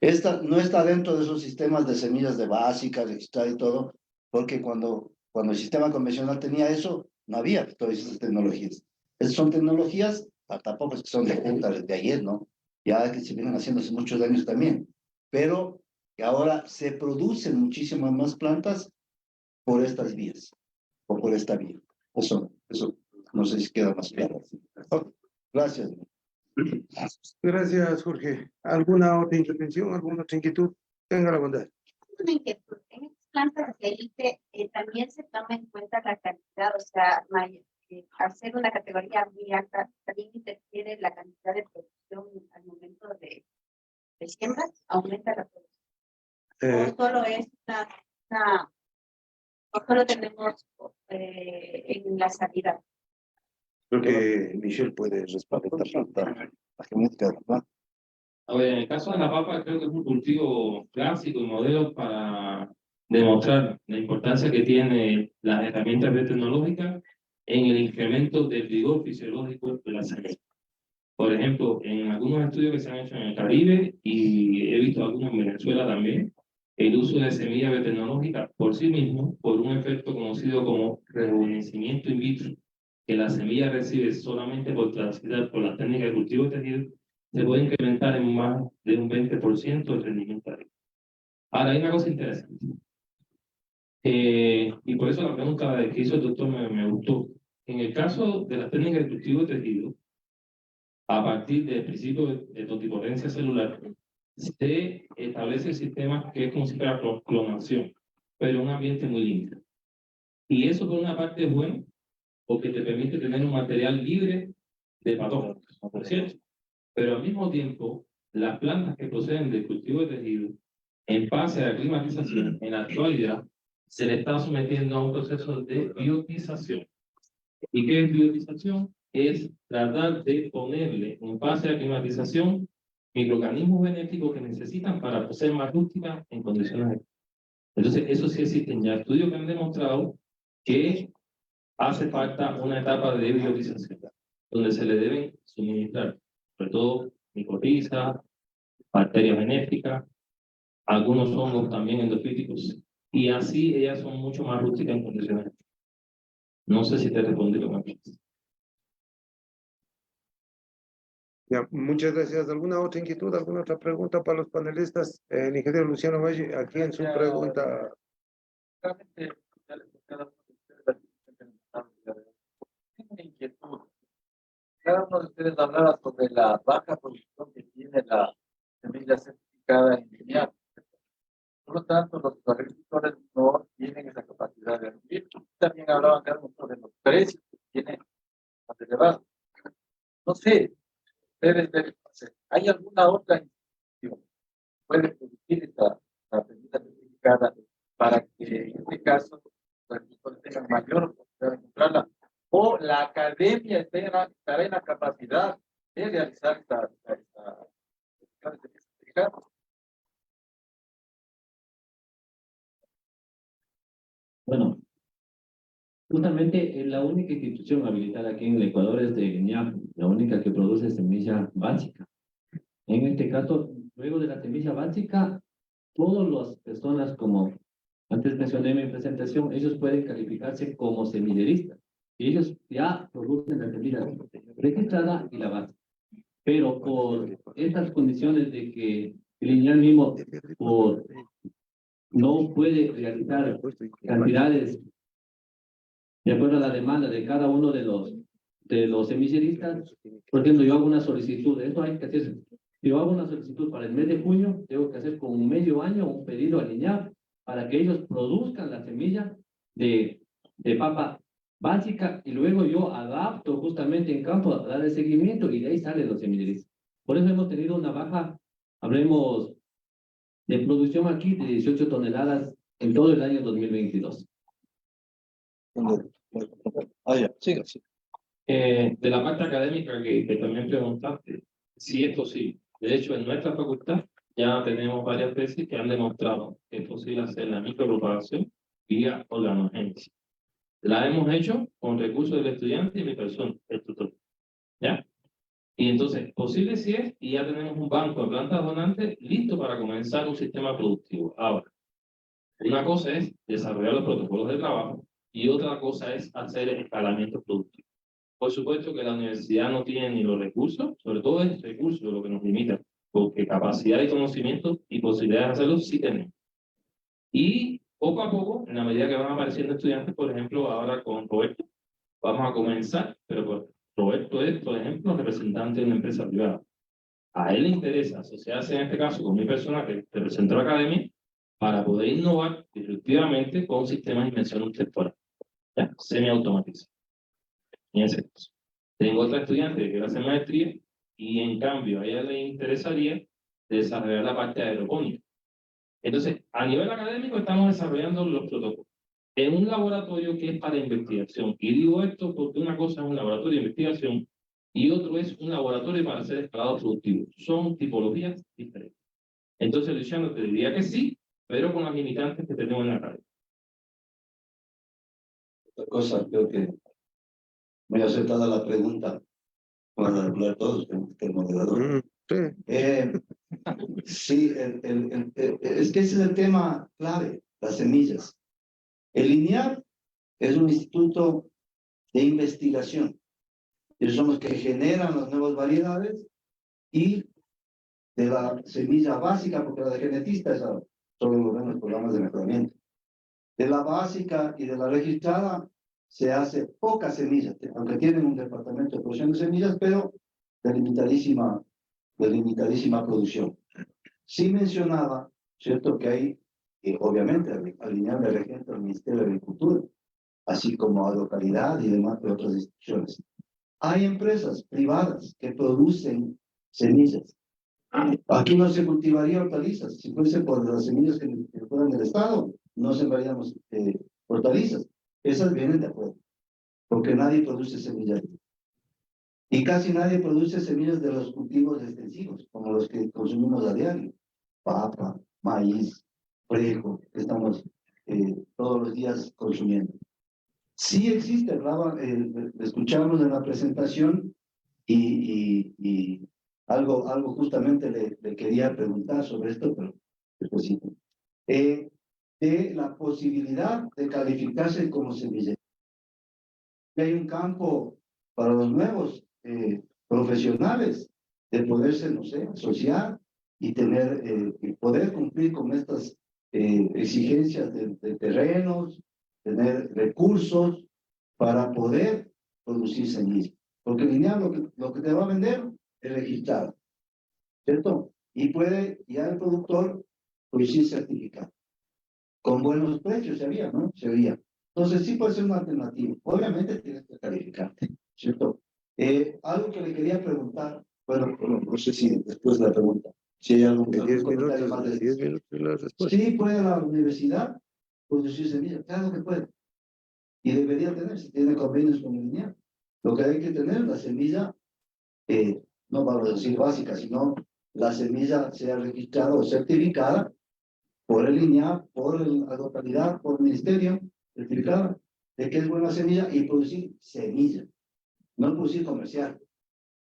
Esta no está dentro de esos sistemas de semillas de básicas, registrada y todo, porque cuando el sistema convencional tenía eso, no había todas esas tecnologías. Esas son tecnologías, tampoco es que son de ayer, ¿no? Ya que se vienen haciendo hace muchos años también. Pero que ahora se producen muchísimas más plantas por estas vías, o por esta vía. Eso no sé si queda más claro. Okay. Gracias. Gracias, Jorge. ¿Alguna otra intervención, alguna otra inquietud? Tenga la bondad. Una inquietud. En estas plantas de élite también se toma en cuenta la cantidad, o sea, al ser una categoría muy alta, también interfiere la cantidad de producción al momento de siembra, aumenta la producción. O solo es o solo tenemos en la salida. Creo que Michelle puede responder esta pregunta. La genética de la planta. A ver, en el caso de la papa, creo que es un cultivo clásico y modelo para demostrar la importancia que tiene las herramientas biotecnológicas en el incremento del vigor fisiológico de la salud. Por ejemplo, en algunos estudios que se han hecho en el Caribe, y he visto algunos en Venezuela también, el uso de semillas biotecnológicas por sí mismo, por un efecto conocido como rejuvenecimiento in vitro, que la semilla recibe solamente por transitar por la técnica de cultivo de tejido, se puede incrementar en más de un 20% el rendimiento agrícola. Ahora, hay una cosa interesante. Y por eso la pregunta que hizo el doctor me gustó. En el caso de la técnica de cultivo de tejido, a partir del principio de totipotencia celular, se establece el sistema que es como si fuera clonación, pero en un ambiente muy limpio. Y eso por una parte es bueno, porque te permite tener un material libre de patógenos, ¿no es cierto? Pero al mismo tiempo, las plantas que proceden del cultivo de tejido, en fase de aclimatización, en la actualidad, se le está sometiendo a un proceso de biotización. ¿Y qué es biotización? Es tratar de ponerle en fase de aclimatización microorganismos benéficos que necesitan para ser más rústicas en condiciones de... Entonces, eso sí existen ya estudios que han demostrado que hace falta una etapa de biotización, donde se le deben suministrar, sobre todo, micorrizas, bacterias benéficas, algunos hongos también endofíticos, y así ellas son mucho más rústicas en condiciones. No sé si te respondí lo que me... Ya, muchas gracias. ¿Alguna otra inquietud, alguna otra pregunta para los panelistas? El ingeniero Luciano Valle, aquí en su pregunta. Cada uno de ustedes hablaba sobre la baja producción que tiene la semilla certificada en lineal. Por lo tanto, los agricultores no tienen esa capacidad de rendir. También hablaban sobre los precios que tienen más elevados. No sé, ustedes deben hacer. ¿Hay alguna otra institución que puede producir esta semilla certificada para que en este caso los agricultores tengan mayor oportunidad de comprarla? O la academia estará en la capacidad de realizar esta certificado. Bueno, justamente la única institución habilitada aquí en el Ecuador es de INEAP, la única que produce semilla básica. En este caso, luego de la semilla básica, todas las personas, como antes mencioné en mi presentación, ellos pueden calificarse como semilleristas. Y ellos ya producen la semilla registrada y la base. Pero por estas condiciones de que el INEAP mismo no puede realizar cantidades de acuerdo a la demanda de cada uno de los semilleristas, por ejemplo, yo hago una solicitud, eso hay que hacer. Yo hago una solicitud para el mes de junio, tengo que hacer con medio año un pedido al INEAP para que ellos produzcan la semilla de papa básica y luego yo adapto justamente en campo a dar el seguimiento y de ahí salen los semilleristas. Por eso hemos tenido una baja, hablemos de producción aquí de 18 toneladas en todo el año 2022. Sí. De la parte académica que también preguntaste, sí es posible. De hecho, en nuestra facultad ya tenemos varias tesis que han demostrado que es posible hacer la micropropagación vía organogénesis. La hemos hecho con recursos del estudiante y mi persona, el tutor. ¿Ya? Y entonces, posible sí es, y ya tenemos un banco de plantas donantes listo para comenzar un sistema productivo. Ahora, una cosa es desarrollar los protocolos de trabajo y otra cosa es hacer escalamiento productivo. Por supuesto que la universidad no tiene ni los recursos, sobre todo es recursos lo que nos limita, porque capacidad y conocimiento y posibilidades de hacerlo sí tenemos. Y poco a poco, en la medida que van apareciendo estudiantes, por ejemplo, ahora con Roberto, vamos a comenzar, pero pues, Roberto es, por ejemplo, representante de una empresa privada. A él le interesa asociarse en este caso con mi persona que representa la academia para poder innovar disruptivamente con sistemas de invención temporal, ¿ya? Semiautomatizados. En ese caso. Tengo otra estudiante que quiere hacer maestría y en cambio a ella le interesaría desarrollar la parte aeropónica. Entonces, a nivel académico estamos desarrollando los protocolos en un laboratorio que es para investigación. Y digo esto porque una cosa es un laboratorio de investigación y otro es un laboratorio para hacer escalado productivo. Son tipologías diferentes. Entonces, Luciano, te diría que sí, pero con las limitantes que tenemos en la academia. Otra cosa, creo que muy acertada la pregunta para hablar todos, el moderador. Sí, es que ese es el tema clave, las semillas. El INEAP es un instituto de investigación. Ellos son los que generan las nuevas variedades y de la semilla básica, porque la de genetista es solo los programas de mejoramiento. De la básica y de la registrada se hace pocas semillas, aunque tienen un departamento de producción de semillas, pero de limitadísima producción. Sí mencionaba, ¿cierto?, que hay, obviamente, alinear de regente al Ministerio de Agricultura, así como a localidad y demás de otras instituciones. Hay empresas privadas que producen semillas. Aquí no se cultivaría hortalizas. Si fuese por las semillas que fueran del Estado, no sembraríamos hortalizas. Esas vienen de afuera, porque nadie produce semillas. Y casi nadie produce semillas de los cultivos extensivos, como los que consumimos a diario. Papa, maíz, frijol, que estamos todos los días consumiendo. Sí existe, escuchamos en la presentación y algo justamente le quería preguntar sobre esto, pero después sí. De la posibilidad de calificarse como semillero. Hay un campo para los nuevos profesionales de poderse, no sé, asociar y tener, poder cumplir con estas exigencias de terrenos, tener recursos para poder producir semillas. Porque el lineal lo que te va a vender es registrado, ¿cierto? Y puede ya el productor producir certificado. Con buenos precios se había, ¿no? Se veía. Entonces sí puede ser una alternativa. Obviamente tienes que calificarte, ¿cierto? Algo que le quería preguntar, bueno, no sé si después de la pregunta, si hay algún comentario más de 10 minutos la respuesta. Sí puede la universidad producir semillas, claro que puede. Y debería tener, si tiene convenios con el INEA. Lo que hay que tener, la semilla, no vamos a decir básica, sino la semilla sea registrada o certificada por el INEA, por la localidad, por el ministerio, certificada de que es buena semilla y producir semilla, no producir comercial.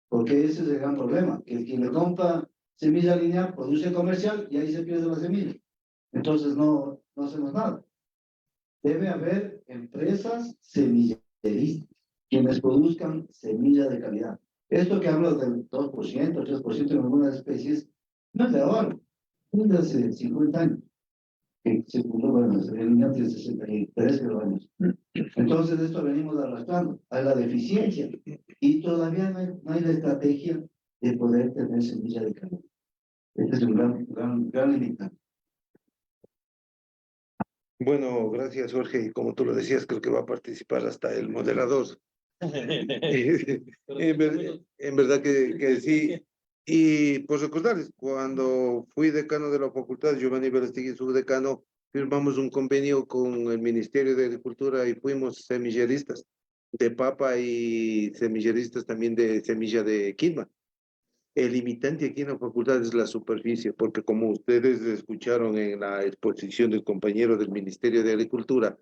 Porque ese es el gran problema, que quien le compra semilla lineal produce comercial y ahí se pierde la semilla. Entonces no hacemos nada. Debe haber empresas semilleristas, quienes produzcan semilla de calidad. Esto que hablo del 2%, 3% en algunas especies, no es de ahora, es de hace 50 años. Que se fundó, bueno, el INEA tiene 63 años. Entonces esto venimos arrastrando a la deficiencia y todavía no hay la estrategia de poder tener semilla de calidad. Este es un gran limitante. Bueno, gracias, Jorge. Y como tú lo decías, creo que va a participar hasta el moderador. En verdad que sí. Y pues recordarles, cuando fui decano de la facultad, Giovanni Verastegui, subdecano, firmamos un convenio con el Ministerio de Agricultura y fuimos semilleristas de papa y semilleristas también de semilla de quinoa. El limitante aquí en la facultad es la superficie, porque como ustedes escucharon en la exposición del compañero del Ministerio de Agricultura,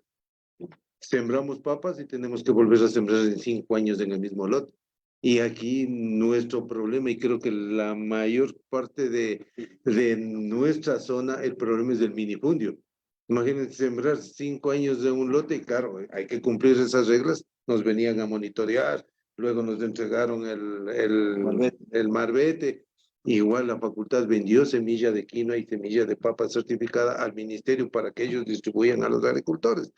sembramos papas y tenemos que volver a sembrar en 5 años en el mismo lote. Y aquí nuestro problema, y creo que la mayor parte de nuestra zona, el problema es del minifundio. Imagínense sembrar 5 años de un lote y claro, hay que cumplir esas reglas. Nos venían a monitorear, luego nos entregaron el marbete. Igual la facultad vendió semilla de quinoa y semilla de papa certificada al ministerio para que ellos distribuyan a los agricultores.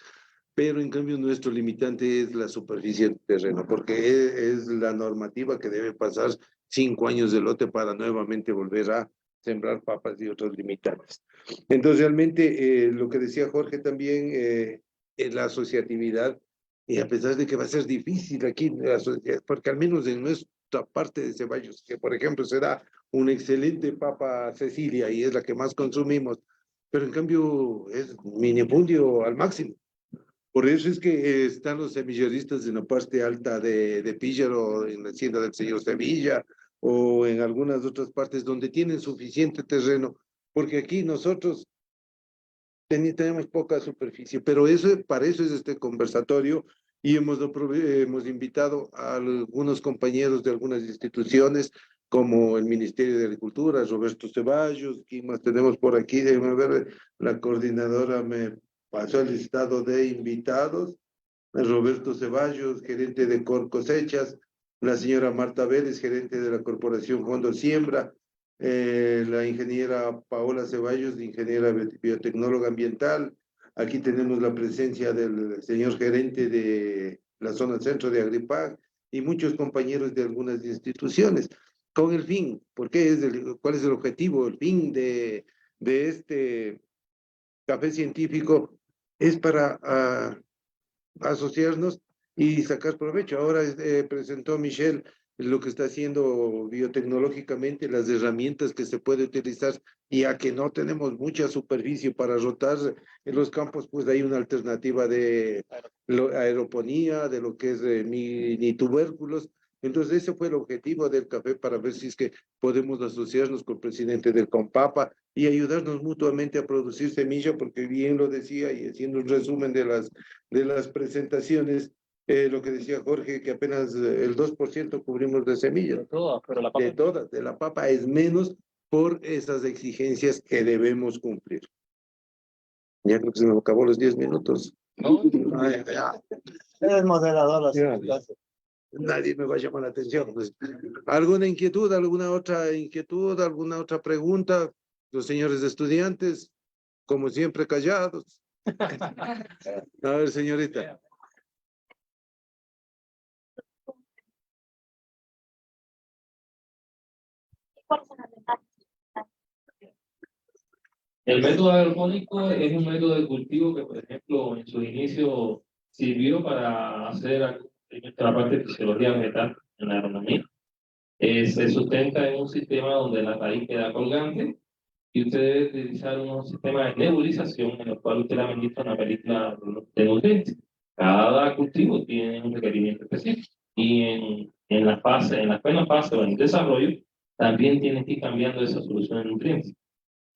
Pero en cambio nuestro limitante es la superficie del terreno, porque es la normativa que debe pasar 5 años de lote para nuevamente volver a sembrar papas y otros limitantes. Entonces realmente lo que decía Jorge también es la asociatividad, y a pesar de que va a ser difícil aquí, porque al menos en nuestra parte de Ceballos, que por ejemplo será una excelente papa Cecilia y es la que más consumimos, pero en cambio es minifundio al máximo. Por eso es que están los semilleristas en la parte alta de Píllaro, en la hacienda del señor Sevilla, o en algunas otras partes donde tienen suficiente terreno, porque aquí nosotros tenemos poca superficie, pero para eso es este conversatorio y hemos invitado a algunos compañeros de algunas instituciones, como el Ministerio de Agricultura, Roberto Ceballos. ¿Quién más tenemos por aquí? Déjame ver, la coordinadora me pasó el listado de invitados. Roberto Ceballos, gerente de Cor Cosechas, la señora Marta Vélez, gerente de la Corporación Fondo Siembra, la ingeniera Paola Ceballos, ingeniera biotecnóloga ambiental. Aquí tenemos la presencia del señor gerente de la zona centro de Agripag y muchos compañeros de algunas instituciones. con el fin. ¿Por qué cuál es el objetivo? El fin de este café científico es para asociarnos y sacar provecho. Ahora presentó Michelle lo que está haciendo biotecnológicamente, las herramientas que se puede utilizar, ya que no tenemos mucha superficie para rotar en los campos, pues hay una alternativa de aeroponía, de lo que es mini tubérculos. Entonces ese fue el objetivo del café, para ver si es que podemos asociarnos con el presidente del Compapa y ayudarnos mutuamente a producir semilla, porque bien lo decía, y haciendo un resumen de las presentaciones, lo que decía Jorge, que apenas el 2% cubrimos de semillas. De todas, pero la papa... De todas, de la papa es menos por esas exigencias que debemos cumplir. Ya creo que se me acabó los 10 minutos. No, Ay, ya. Eres moderador, Ya. Nadie me va a llamar la atención. Pues, ¿alguna inquietud, alguna otra pregunta? Los señores estudiantes, como siempre, callados. A ver, señorita. el método agropónico es un método de cultivo que, por ejemplo, en sus inicios sirvió para hacer la parte de fisiología vegetal en la agronomía. Se sustenta en un sistema donde la raíz queda colgante y usted debe utilizar un sistema de nebulización en el cual usted le administra una película de nutrientes. Cada cultivo tiene un requerimiento específico y en la primera fase o en el desarrollo también tienes que ir cambiando esa solución de nutrientes.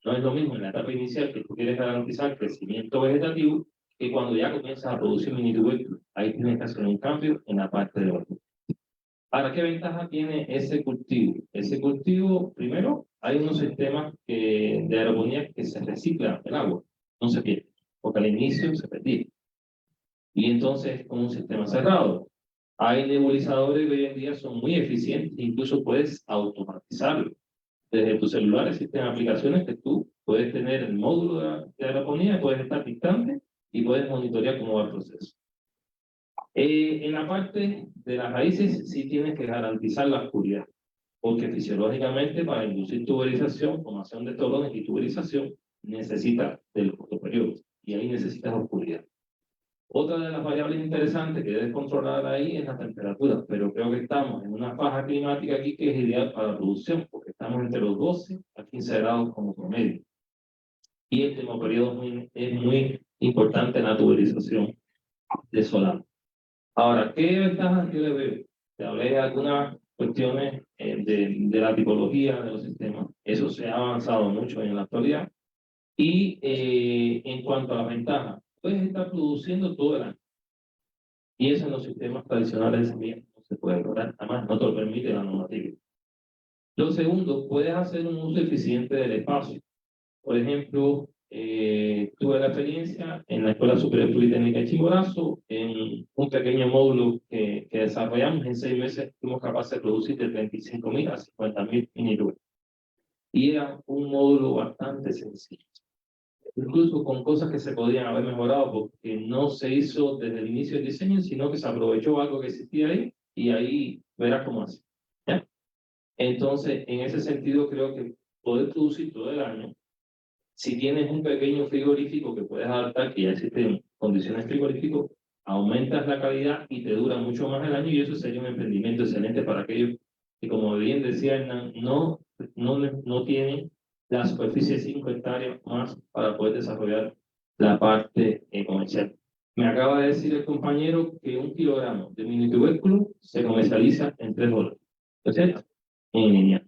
No es lo mismo en la etapa inicial que tú quieres garantizar crecimiento vegetativo que cuando ya comienzas a producir mini tubérculos. Ahí tienes que hacer un cambio en la parte de los. ¿Para qué ventaja tiene ese cultivo? Ese cultivo, primero, hay unos sistemas de aeroponía que se reciclan el agua, no se pierde, porque al inicio se perdía. Y entonces es como un sistema cerrado. Hay nebulizadores que hoy en día son muy eficientes, incluso puedes automatizarlo. Desde tu celular existen aplicaciones que tú puedes tener el módulo de aeroponía, puedes estar distante y puedes monitorear cómo va el proceso. En la parte de las raíces sí tienes que garantizar la oscuridad, porque fisiológicamente para inducir tuberización, formación de estolones y tuberización, necesitas del fotoperiodo y ahí necesitas oscuridad. Otra de las variables interesantes que debes controlar ahí es la temperatura, pero creo que estamos en una faja climática aquí que es ideal para la producción, porque estamos entre los 12 a 15 grados como promedio. Y el termoperiodo es muy importante en la tuberización de solar. Ahora, ¿qué ventajas yo le veo? Te hablé de algunas cuestiones de la tipología de los sistemas. Eso se ha avanzado mucho en la actualidad. Y en cuanto a las ventajas, puedes estar produciendo todo el año. Y eso en los sistemas tradicionales de semillas no se puede lograr, además no te lo permite la normativa. Lo segundo, puedes hacer un uso eficiente del espacio. Por ejemplo, tuve la experiencia en la Escuela Superior Politécnica de Chimborazo, en un pequeño módulo que desarrollamos en 6 meses, fuimos capaces de producir de 35.000 a 50.000 mini tubos. Y era un módulo bastante sencillo. Incluso con cosas que se podían haber mejorado porque no se hizo desde el inicio del diseño, sino que se aprovechó algo que existía ahí y ahí verás cómo hace. ¿Ya? Entonces, en ese sentido, creo que poder producir todo el año, si tienes un pequeño frigorífico que puedes adaptar, que ya existen condiciones frigoríficas, aumentas la calidad y te dura mucho más el año y eso sería un emprendimiento excelente para aquellos que, como bien decía Hernán, no tienen la superficie de 5 hectáreas más para poder desarrollar la parte comercial. Me acaba de decir el compañero que 1 kilogramo de mini tubérculo se comercializa en $3. ¿Cierto? En línea.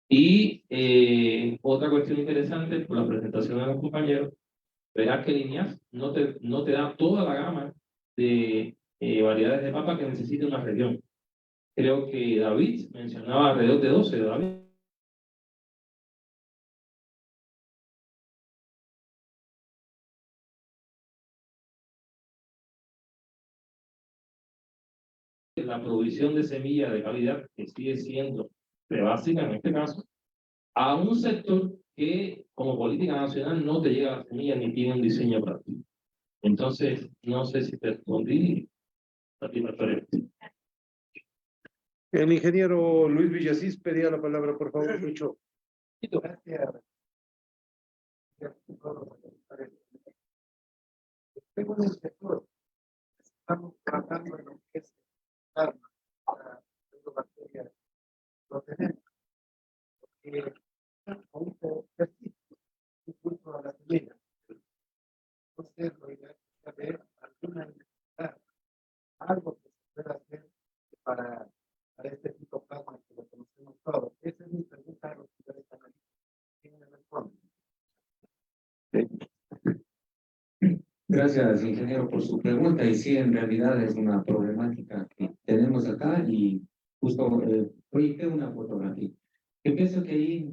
Y otra cuestión interesante, por la presentación de los compañeros, verás que Lineas no te da toda la gama de variedades de papa que necesita una región. Creo que David mencionaba alrededor de 12, David. La provisión de semilla de calidad, que sigue siendo básica en este caso, a un sector que como política nacional no te llega a la semilla ni tiene un diseño práctico. Entonces, no sé si te respondí a ti preferente. El ingeniero Luis Villasís pedía la palabra, por favor, Lucho. Gracias. Tengo un inspector. Estamos trabajando en lo que es armas para bacterias. Lo tenemos. Porque ahorita persiste un culto a la semilla. Entonces, lo ideal es saber alguna necesidad, algo que se pueda hacer para este fitoplasma que lo conocemos todos. Esa es mi pregunta a los señores analistas. ¿Quién me responde? Gracias, ingeniero, por su pregunta. Y sí, en realidad es una problemática que tenemos acá y justo proyecté una fotografía. Yo pienso que ahí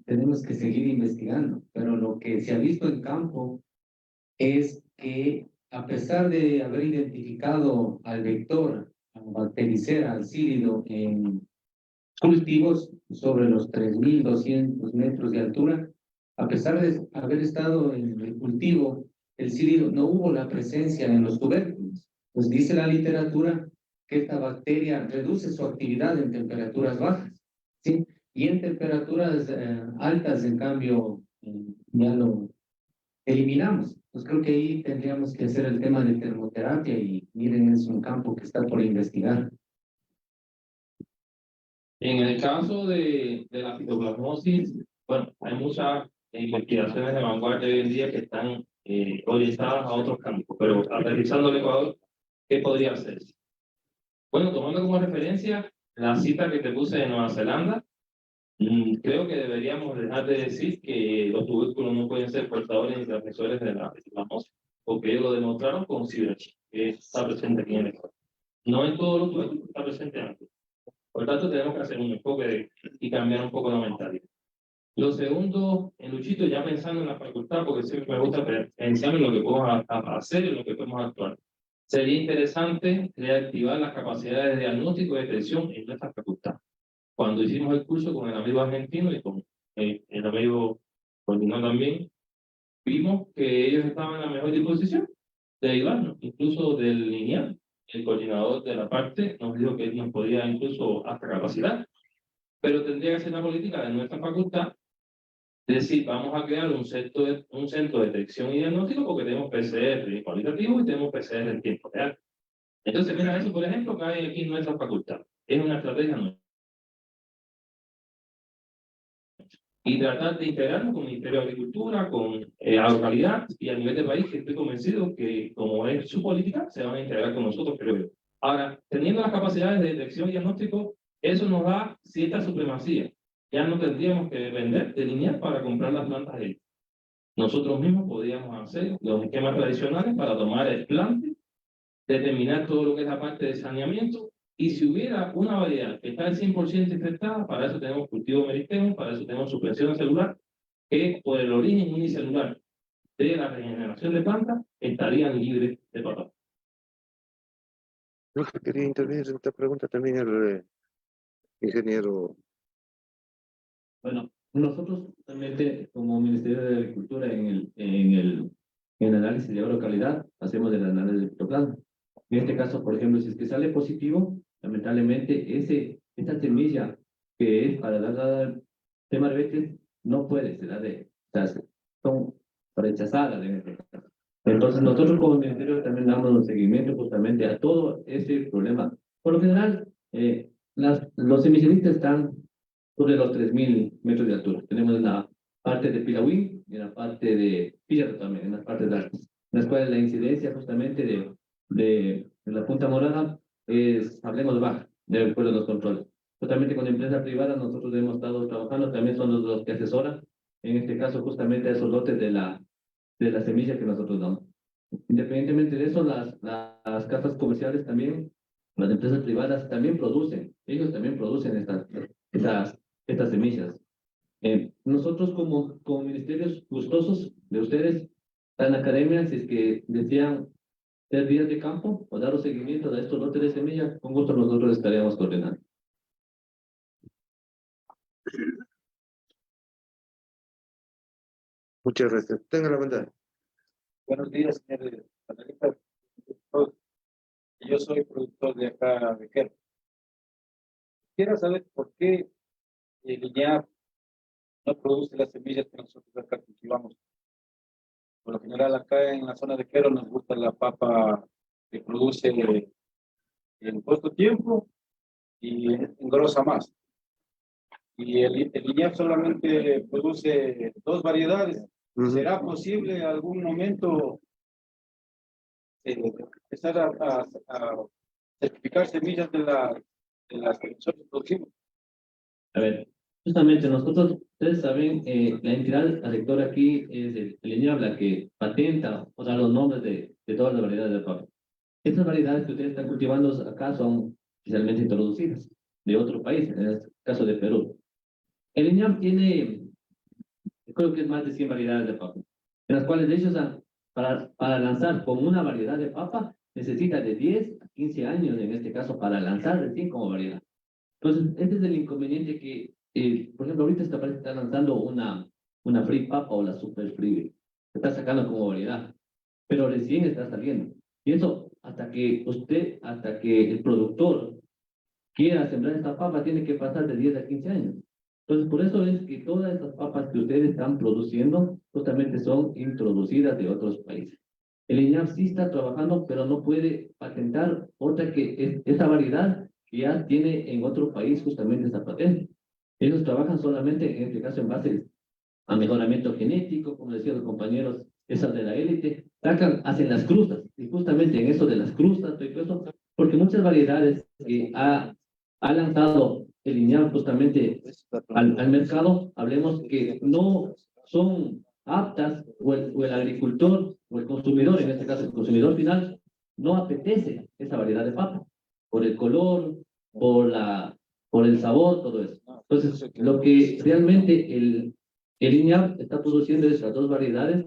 tenemos que seguir investigando, pero lo que se ha visto en campo es que a pesar de haber identificado al vector, al bactericida, al cílido en cultivos sobre los 3.200 metros de altura, a pesar de haber estado en el cultivo, el cílido no hubo la presencia en los tubérculos. Pues dice la literatura que esta bacteria reduce su actividad en temperaturas bajas, ¿sí? Y en temperaturas altas, en cambio, ya lo eliminamos. Pues creo que ahí tendríamos que hacer el tema de termoterapia y miren, es un campo que está por investigar. En el caso de la fitoplasmosis, bueno, hay muchas investigaciones de vanguardia hoy en día que están orientadas a otros campos, pero aterrizando el Ecuador, ¿qué podría hacerse? Bueno, tomando como referencia la cita que te puse de Nueva Zelanda, creo que deberíamos dejar de decir que los tubérculos no pueden ser portadores ni transmisores de la fitoplasmosis, porque ellos lo demostraron con Ciberchi, que está presente aquí en el Ecuador. No en todos los tubérculos, está presente antes. Por tanto, tenemos que hacer un enfoque y cambiar un poco la mentalidad. Lo segundo, en Luchito, ya pensando en la facultad, porque siempre me gusta pensar en lo que podemos hacer y en lo que podemos actuar. Sería interesante reactivar las capacidades de diagnóstico y detección en nuestra facultad. Cuando hicimos el curso con el amigo argentino y con el amigo coordinador también, vimos que ellos estaban en la mejor disposición de ayudarnos, incluso del lineal. El coordinador de la parte nos dijo que nos podía incluso hasta capacitar, pero tendría que ser una política de nuestra facultad, decir, vamos a crear un centro de detección y diagnóstico porque tenemos PCR cualitativo y tenemos PCR en tiempo real. Entonces, mira, eso por ejemplo que hay aquí en nuestra facultad. Es una estrategia nueva. Y tratar de integrarnos con el Ministerio de Agricultura, con la localidad y a nivel del país, que estoy convencido que, como es su política, se van a integrar con nosotros, creo yo. Ahora, teniendo las capacidades de detección y diagnóstico, eso nos da cierta supremacía. Ya no tendríamos que depender de lineal para comprar las plantas de nosotros mismos podríamos hacer los esquemas tradicionales para tomar el plante, determinar todo lo que es la parte de saneamiento, y si hubiera una variedad que está al 100% infectada, para eso tenemos cultivo meristemo, para eso tenemos suspensión celular, que por el origen unicelular de la regeneración de plantas estarían libres de patógenos. Quería intervenir en esta pregunta también el ingeniero. Bueno, nosotros realmente como Ministerio de Agricultura en el análisis de agrocalidad hacemos el análisis de fitoplasma. En este caso, por ejemplo, si es que sale positivo, lamentablemente esta semilla que es para dar al tema de Betel no puede ser son rechazadas en este caso. Entonces nosotros como Ministerio también damos un seguimiento justamente a todo ese problema. Por lo general, los emisionistas están sobre los 3.000 metros de altura. Tenemos en la parte de Pilahuín y en la parte de Pillarro también, en las partes altas, en las cuales la incidencia justamente de la punta morada es, hablemos baja, de acuerdo a los controles. Totalmente con empresa privada nosotros hemos estado trabajando, también son los que asesoran, en este caso justamente a esos lotes de la semilla que nosotros damos. Independientemente de eso, las casas comerciales también, las empresas privadas también producen, ellos también producen estas semillas. Nosotros como ministerios gustosos de ustedes, en la academia, si es que desean hacer días de campo o dar seguimiento a estos lotes de semillas, con gusto nosotros estaríamos coordinando. Muchas gracias. Tenga la bondad. Buenos días, señores analistas. Yo soy productor de acá, de Quero. Quisiera saber por qué el INEAP no produce las semillas que nosotros acá cultivamos. Por lo general, acá en la zona de Quero nos gusta la papa que produce en corto tiempo y engrosa más. Y el INEAP solamente produce 2 variedades. ¿Será posible en algún momento empezar a certificar semillas de las que nosotros producimos? A ver, justamente nosotros, ustedes saben, la entidad rectora aquí es el INEAB, la que patenta, o sea, los nombres de todas las variedades de papa. Estas variedades que ustedes están cultivando acá son oficialmente introducidas de otro país, en el caso de Perú. El INEAB tiene, creo que es más de 100 variedades de papa, en las cuales de ellos, para lanzar con una variedad de papa, necesita de 10 a 15 años, en este caso, para lanzar recién como variedad. Entonces, este es el inconveniente que, por ejemplo, ahorita está lanzando una Free Papa o la Super Free, se está sacando como variedad, pero recién está saliendo. Y eso, hasta que el productor quiera sembrar esta papa, tiene que pasar de 10 a 15 años. Entonces, por eso es que todas estas papas que ustedes están produciendo, justamente son introducidas de otros países. El INEAP sí está trabajando, pero no puede patentar otra que es esa variedad que ya tiene en otro país justamente esa patente. Ellos trabajan solamente, en este caso, en base a mejoramiento genético, como decían los compañeros, esas de la élite, hacen las crustas, y justamente en eso de las crustas, todo eso, porque muchas variedades que ha lanzado el INEAP justamente al mercado, hablemos que no son aptas, o el agricultor, o el consumidor, en este caso el consumidor final, no apetece esa variedad de papa, por el color, por el sabor, todo eso. Entonces, lo que realmente el INEAP está produciendo es las 2 variedades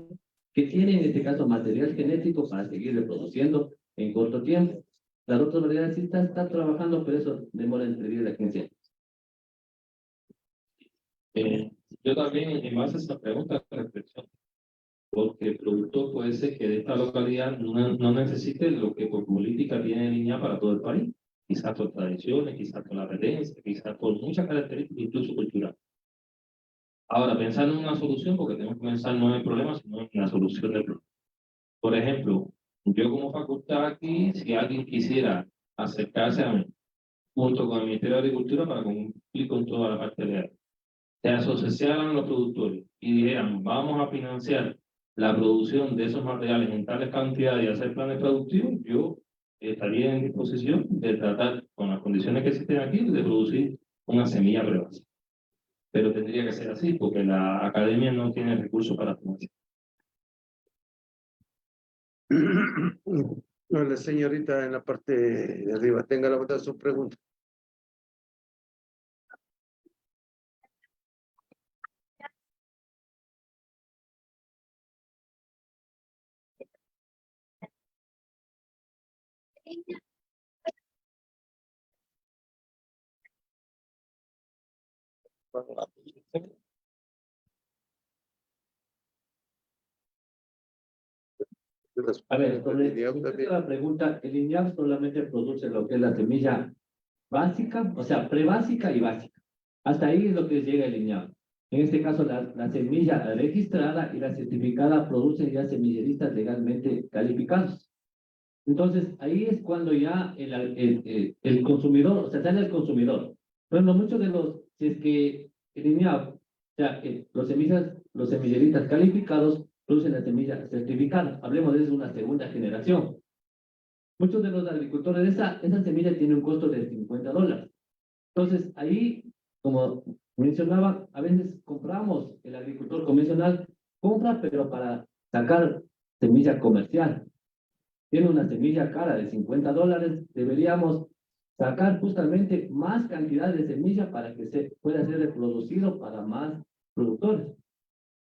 que tienen, en este caso, material genético para seguir reproduciendo en corto tiempo. Las otras variedades sí están trabajando, pero eso demora entre 10 a 15 años. Yo también, en base a esta pregunta, reflexiono, porque el productor puede ser que de esta localidad no necesite lo que por política tiene en línea para todo el país, quizás por tradiciones, quizás por la redencia, quizás por muchas características, incluso culturales. Ahora, pensando en una solución, porque tenemos que pensar no en el problema, sino en la solución del problema. Por ejemplo, yo como facultad aquí, si alguien quisiera acercarse a mí, junto con el Ministerio de Agricultura, para cumplir con toda la parte legal, se asociaran los productores y dijeran, vamos a financiar la producción de esos materiales en tales cantidades y hacer planes productivos, yo estaría en disposición de tratar, con las condiciones que existen aquí, de producir una semilla prebásica. Pero tendría que ser así, porque la academia no tiene recursos para financiar. La señorita en la parte de arriba, tenga la vuelta su pregunta. A ver, sobre la pregunta, el INEAP solamente produce lo que es la semilla básica, o sea, prebásica y básica. Hasta ahí es lo que llega el INEAP. En este caso, la semilla registrada y la certificada producen ya semilleristas legalmente calificados. Entonces, ahí es cuando ya el consumidor, o sea, sale al consumidor. Bueno, muchos de si es que el INEAP, o sea, los semilleristas calificados producen la semilla certificada. Hablemos de eso, una segunda generación. Muchos de los agricultores, esa semilla tiene un costo de $50. Entonces, ahí, como mencionaba, a veces compramos, el agricultor convencional compra, pero para sacar semilla comercial. Tiene una semilla cara de $50, deberíamos sacar justamente más cantidad de semilla para que se pueda ser reproducido para más productores.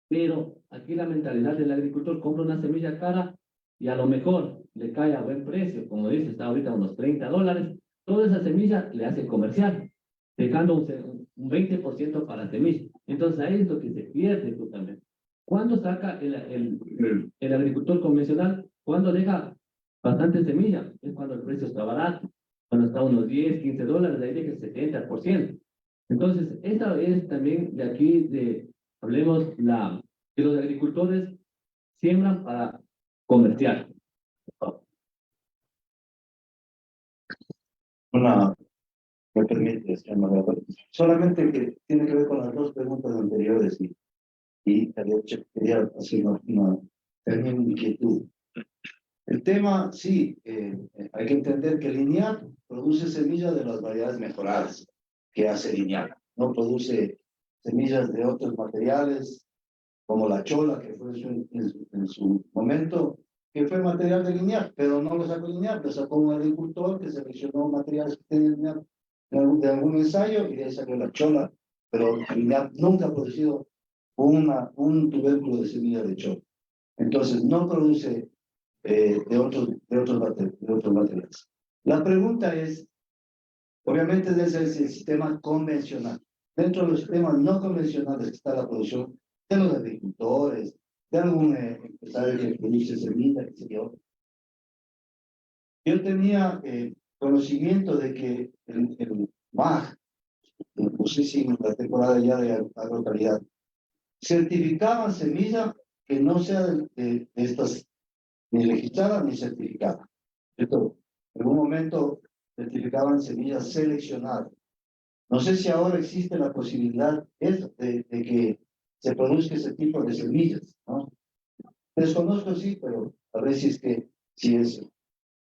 Pero aquí la mentalidad del agricultor: compra una semilla cara y a lo mejor le cae a buen precio, como dice, está ahorita a unos $30, toda esa semilla le hace comercial, dejando un 20% para semilla. Entonces ahí es lo que se pierde justamente. ¿Cuándo saca el agricultor convencional? ¿Cuándo deja bastante semilla? Es cuando el precio está barato. cuando está a unos 10, 15 dólares, ahí deja el 70%. Entonces, esa es también de aquí, hablemos, que los agricultores siembran para comerciar. Me permite, señor moderador. Solamente que tiene que ver con las dos preguntas anteriores y quería hacer tener una inquietud. El tema, sí, hay que entender que Linear produce semillas de las variedades mejoradas que hace Linear. No produce semillas de otros materiales como la chola, que fue en su momento, que fue material de Linear, pero no lo sacó Linear, lo sacó un agricultor que seleccionó materiales que tenía Linear de algún ensayo y de ahí salió la chola, pero Linear nunca ha producido un tubérculo de semilla de chola. Entonces, no produce de otros materiales. La pregunta es, obviamente, desde el sistema convencional. Dentro de los sistemas no convencionales está la producción de los agricultores, de algún empresario que produce semillas, qué sé yo. Yo tenía conocimiento de que el MAG, no sé si en la temporada ya de agrocalidad, certificaban semilla que no sea de estas ni registrada ni certificada. ¿Cierto? En un momento certificaban semillas seleccionadas. No sé si ahora existe la posibilidad de que se produzca ese tipo de semillas, ¿no? Desconozco, sí, pero a ver si es que sí es.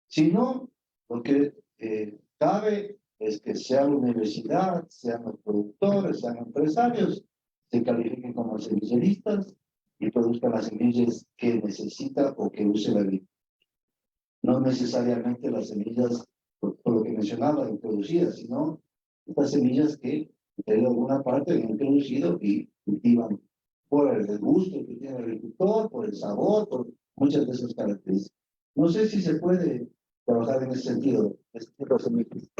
Si no, lo que cabe es que sea la universidad, sean los productores, sean empresarios, se califiquen como semilleristas y produzcan las semillas que necesita o que use la agricultura. No necesariamente las semillas, por lo que mencionaba, introducidas, sino estas semillas que de alguna parte han introducido y cultivan por el gusto que tiene el agricultor, por el sabor, por muchas de esas características. No sé si se puede trabajar en ese sentido, este tipo de semillas.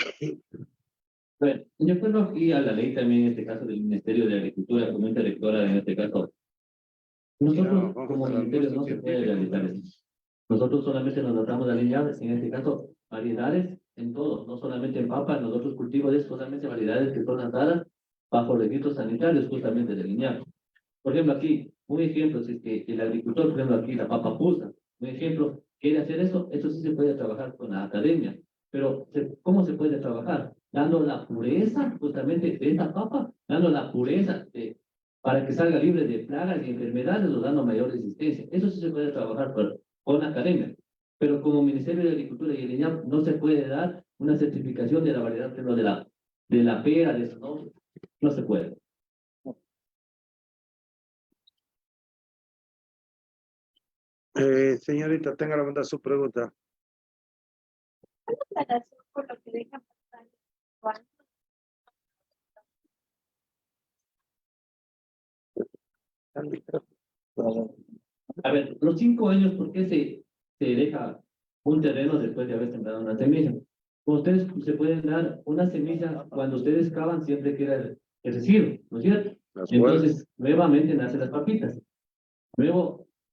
Bueno, de acuerdo aquí a la ley también, en este caso del Ministerio de Agricultura, como interrectora en este caso, nosotros como ministerio no se puede realizar eso. Nosotros solamente nos tratamos de alinear, en este caso, variedades en todo, no solamente en papa, en los otros cultivos es solamente variedades que son dadas bajo registros sanitarios justamente delineados. Por ejemplo, aquí, un ejemplo, si es que el agricultor, por ejemplo, aquí la papa pusa, un ejemplo, quiere hacer eso sí se puede trabajar con la academia. Pero, ¿cómo se puede trabajar? Dando la pureza justamente de esta papa, dando la pureza para que salga libre de plagas y enfermedades o dando mayor resistencia. Eso sí se puede trabajar con la academia. Pero como Ministerio de Agricultura y el INAP no se puede dar una certificación de la variedad, por ejemplo, de la pera, de eso, no se puede. Señorita, tenga la bondad su pregunta. La razón por lo que dejan pasar cuánto. A ver, los 5 años, ¿por qué se deja un terreno después de haber sembrado una semilla? Ustedes se pueden dar una semilla cuando ustedes cavan siempre queda el residuo, ¿no es cierto? Entonces, nuevamente nacen las papitas.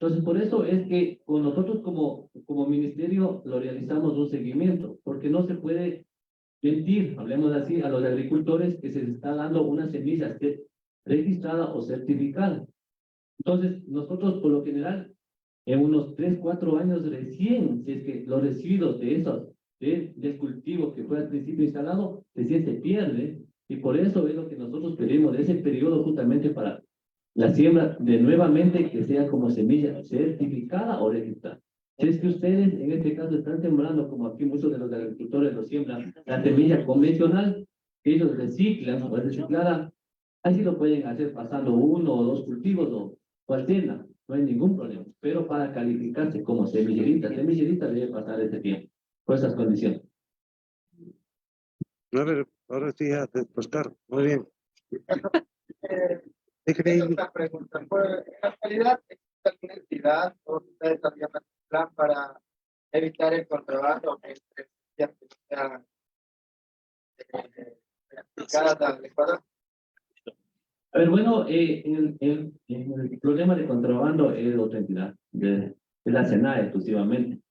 Entonces, por eso es que con nosotros como ministerio lo realizamos un seguimiento, porque no se puede mentir, hablemos así, a los agricultores que se les está dando una semilla registrada o certificada. Entonces, nosotros por lo general, en unos 3, 4 años recién, si es que los residuos de esos, del cultivo que fue al principio instalado, recién se pierde, y por eso es lo que nosotros pedimos de ese periodo justamente para la siembra de nuevamente que sea como semilla certificada o registrada. Si es que ustedes en este caso están sembrando, como aquí muchos de los agricultores lo siembran, la semilla convencional, ellos reciclan o es reciclada, así lo pueden hacer pasando 1 o 2 cultivos o alterna, no hay ningún problema. Pero para calificarse como semillerita debe pasar ese tiempo, por esas condiciones. A ver, ahora sí, ya, Oscar, muy bien. Esta pregunta, en la actualidad, ¿existe alguna entidad o ustedes también un plan para evitar el contrabando entre ya que sean aplicadas al Ecuador? A ver, bueno, el problema de contrabando es otra entidad, de la SENAE exclusivamente.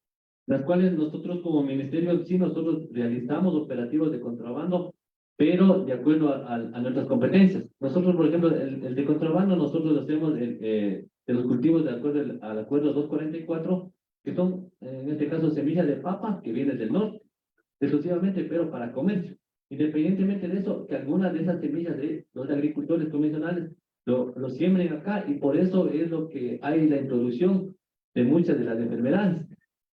las cuales nosotros como ministerio, sí, nosotros realizamos operativos de contrabando, pero de acuerdo a nuestras competencias. Nosotros, por ejemplo, el de contrabando, nosotros lo hacemos de los cultivos de acuerdo al acuerdo 244, que son, en este caso, semillas de papa que vienen del norte, exclusivamente, pero para comercio. Independientemente de eso, que algunas de esas semillas de los agricultores convencionales lo siembren acá, y por eso es lo que hay la introducción de muchas de las enfermedades.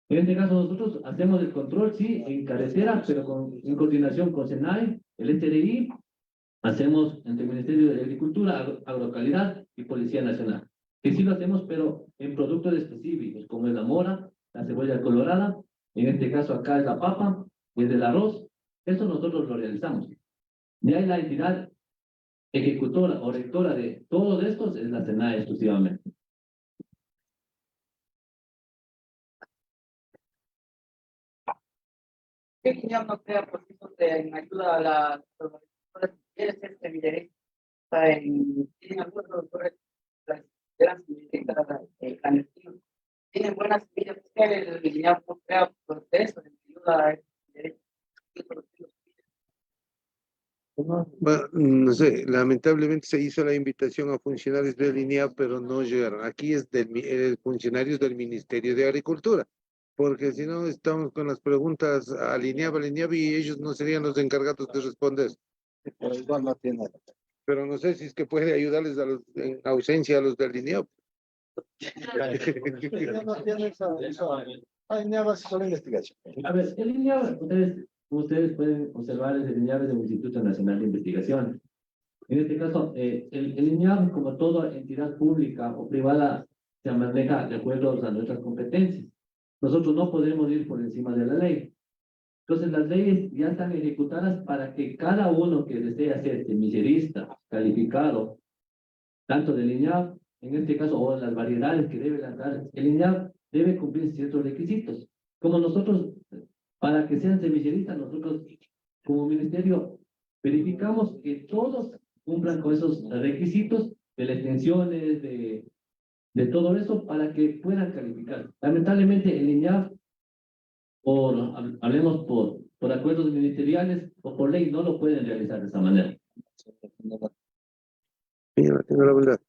En este caso nosotros hacemos el control, sí, en carretera, pero en coordinación con SENAE, el SRI, hacemos entre el Ministerio de Agricultura, Agrocalidad y Policía Nacional. Que sí lo hacemos, pero en productos específicos, como es la mora, la cebolla colorada, en este caso acá es la papa, es el arroz, eso nosotros lo realizamos. De ahí la entidad ejecutora o rectora de todos estos es la SENAE exclusivamente. ¿Qué línea no crea procesos de ayuda a las productoras de semillería? Tienen algunos productores de las semillerías clandestinos. Tienen buenas semillas, ¿qué el línea no crea procesos de ayuda a estas semillerías? Bueno, no sé, lamentablemente se hizo la invitación a funcionarios del INEA, pero no llegaron. Aquí es funcionarios del Ministerio de Agricultura, porque si no estamos con las preguntas alineadas, y ellos no serían los encargados de responder. Pero igual no tiene. Pero no sé si es que puede ayudarles en ausencia a los del INEA. INEA solo investigación. A ver, el INEAB, ustedes pueden observar el INEAB es del Instituto Nacional de Investigación. En este caso, el INEAB, como toda entidad pública o privada, se maneja de acuerdo a nuestras competencias. Nosotros no podemos ir por encima de la ley. Entonces, las leyes ya están ejecutadas para que cada uno que desea ser semillerista, calificado, tanto del INEAB, en este caso, o las variedades que debe lanzar, el INEAB debe cumplir ciertos requisitos. Como nosotros, para que sean semilleristas, nosotros como ministerio verificamos que todos cumplan con esos requisitos de las extensiones, de todo eso, para que puedan calificar. Lamentablemente, el INEAB, hablemos por acuerdos ministeriales o por ley, no lo pueden realizar de esa manera. Señora, tengo la verdad.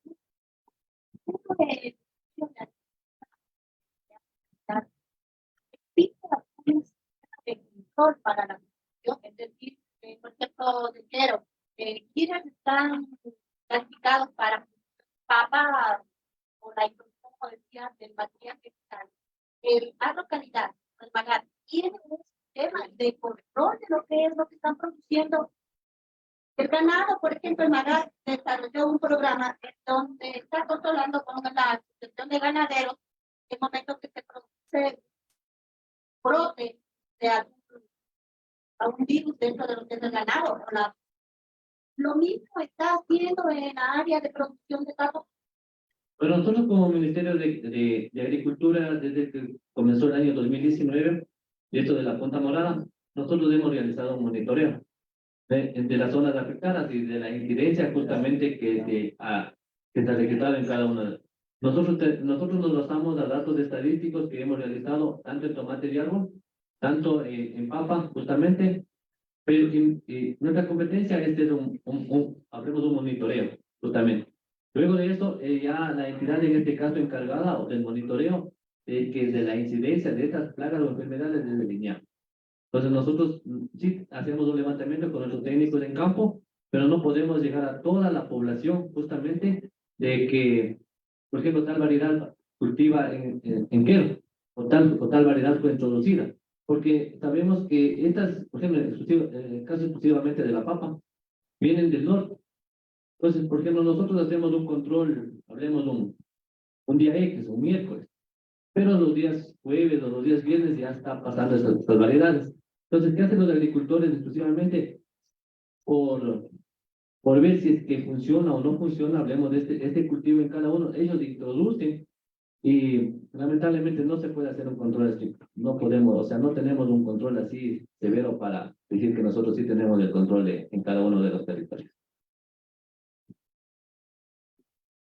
Para la producción, es decir, por ejemplo, dinero, quienes están calificados para papa o la introducción, como decía, del material vegetal, el agrocalidad, el MAGAT, tiene un sistema de control de lo que es lo que están produciendo. El ganado, por ejemplo, el MAGAT desarrolló un programa donde está controlando con la asociación de ganaderos el momento que se produce brote de algún virus dentro de lo que es el ganado. Lo mismo está haciendo en la área de producción de carne. Pero nosotros como Ministerio de Agricultura, desde que comenzó el año 2019, y esto de la punta morada, nosotros hemos realizado un monitoreo de las zonas afectadas y de la incidencia justamente que se ha registrado en cada una de ellas. Nosotros nos basamos a datos estadísticos que hemos realizado tanto en tomate y árbol, tanto en papa, justamente, pero nuestra competencia es hablemos de un monitoreo, justamente. Luego de eso, ya la entidad en este caso encargada del monitoreo, que de la incidencia de estas plagas o enfermedades es el INEAB. Entonces nosotros sí hacemos un levantamiento con nuestros técnicos en campo, pero no podemos llegar a toda la población justamente de que, por ejemplo, tal variedad cultiva en quero, o tal variedad fue introducida. Porque sabemos que estas, por ejemplo, en el caso exclusivamente de la papa, vienen del norte. Entonces, por ejemplo, nosotros hacemos un control, hablemos un día X, un miércoles, pero los días jueves o los días viernes ya está pasando estas variedades. Entonces, ¿qué hacen los agricultores exclusivamente? Por ver si es que funciona o no funciona, hablemos de este cultivo en cada uno, ellos introducen y lamentablemente no se puede hacer un control estricto. No podemos, o sea, no tenemos un control así severo para decir que nosotros sí tenemos el control en cada uno de los territorios.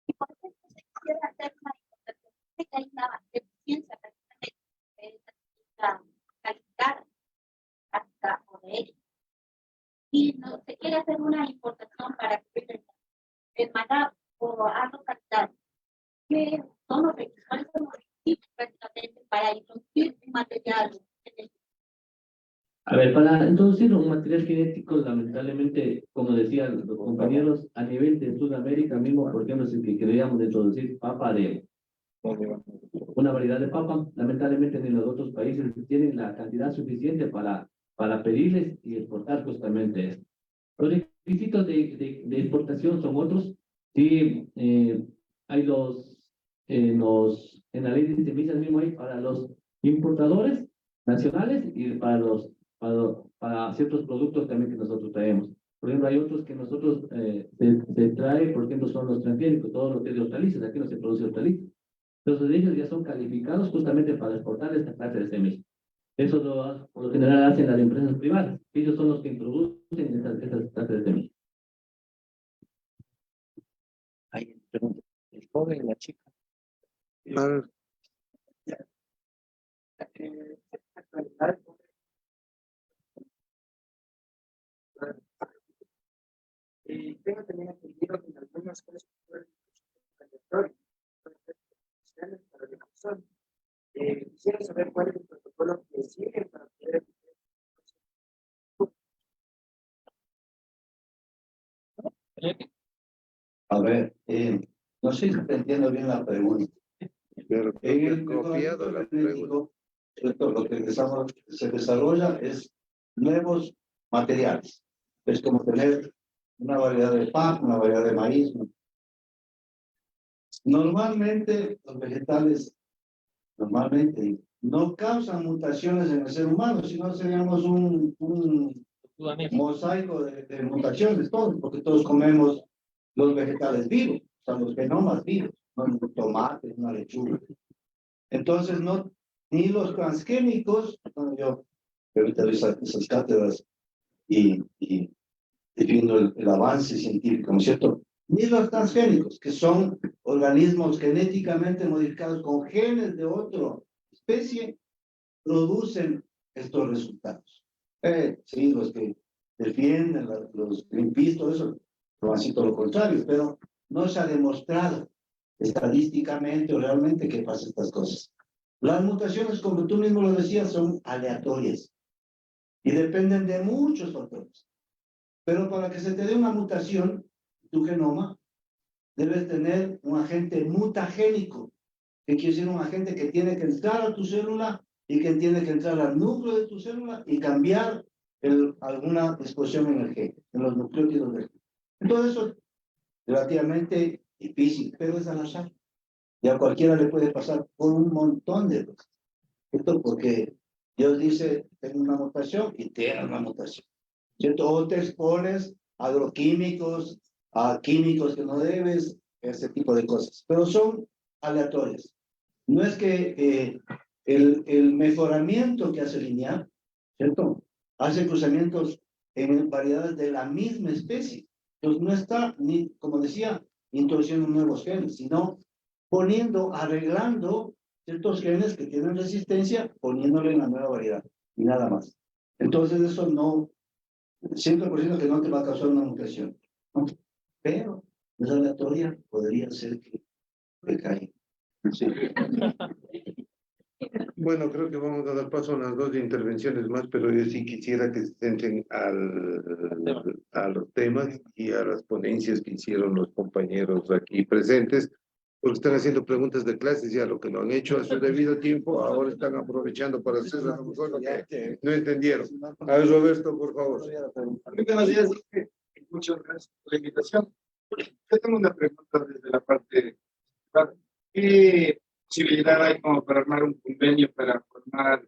Y por ejemplo, se quisiera hacer una importación, que hay una deficiencia ¿qué son los requisitos? ¿Cuáles son los requisitos prácticamente para introducir un material? A ver, para introducir un material genético, lamentablemente, como decían los compañeros, a nivel de Sudamérica mismo, por ejemplo, si que queríamos introducir papa de una variedad de papa, lamentablemente ni los otros países tienen la cantidad suficiente para pedirles y exportar justamente esto. Los requisitos de exportación son otros. Sí, hay en la ley de semillas mismo hay para los importadores nacionales y para ciertos productos también que nosotros traemos. Por ejemplo, hay otros que nosotros se trae, por ejemplo, son los transgénicos, todo lo que es de hortalizas, aquí no se produce hortalizas. Entonces ellos ya son calificados justamente para exportar esta clase de semillas. Eso por lo general hacen las empresas privadas. Ellos son los que introducen estas clases de semillas. Hay pregunta. El joven y la chica. Tengo también entendido que en algunas cosas quisiera saber cuál es el protocolo que sigue para poder. A ver, no sé si te entiendo bien la pregunta. Pero En el copiado la pregunta. ¿cierto? Lo que se desarrolla es nuevos materiales. Es como tener una variedad de pan, una variedad de maíz. Normalmente los vegetales no causan mutaciones en el ser humano, sino seríamos un mosaico de mutaciones, todos, porque todos comemos los vegetales vivos, o sea, los genomas vivos, no un tomate, una lechuga. Entonces, ni los transgénicos, bueno, yo ahorita doy esas cátedras y defiendo el avance científico, ¿no es cierto? Ni los transgénicos, que son organismos genéticamente modificados con genes de otra especie, producen estos resultados. Sí, los que defienden, los Greenpeace, todo eso, lo han sido todo lo contrario, pero no se ha demostrado estadísticamente o realmente que pasan estas cosas. Las mutaciones, como tú mismo lo decías, son aleatorias y dependen de muchos factores. Pero para que se te dé una mutación, tu genoma, debes tener un agente mutagénico, que quiere decir un agente que tiene que entrar a tu célula y que tiene que entrar al núcleo de tu célula y cambiar alguna exposición en el gen, en los nucleótidos del gen. Entonces eso es relativamente difícil, pero es al azar. Y a cualquiera le puede pasar por un montón de cosas. Esto porque Dios dice, tengo una mutación y tienes una mutación. ¿Cierto? O te expones a agroquímicos, a químicos que no debes, ese tipo de cosas. Pero son aleatorias. No es que el mejoramiento que hace lineal, ¿cierto? Hace cruzamientos en variedades de la misma especie. Entonces no está, ni, como decía, introduciendo nuevos genes, sino arreglando ciertos genes que tienen resistencia, poniéndole en la nueva variedad, y nada más. Entonces eso no, 100% que no te va a causar una mutación, ¿no? Pero es aleatoria, podría ser que caiga. Sí. Bueno, creo que vamos a dar paso a unas 2 intervenciones más, pero yo sí quisiera que se centren a los temas y a las ponencias que hicieron los compañeros aquí presentes, porque están haciendo preguntas de clases ya, lo que no han hecho a su debido tiempo, ahora están aprovechando para hacer a lo mejor lo que no entendieron. A ver, Roberto, por favor. Muy buenos días, muchas gracias por la invitación. Yo tengo una pregunta desde la parte. ¿Qué posibilidad hay como para armar un convenio para formar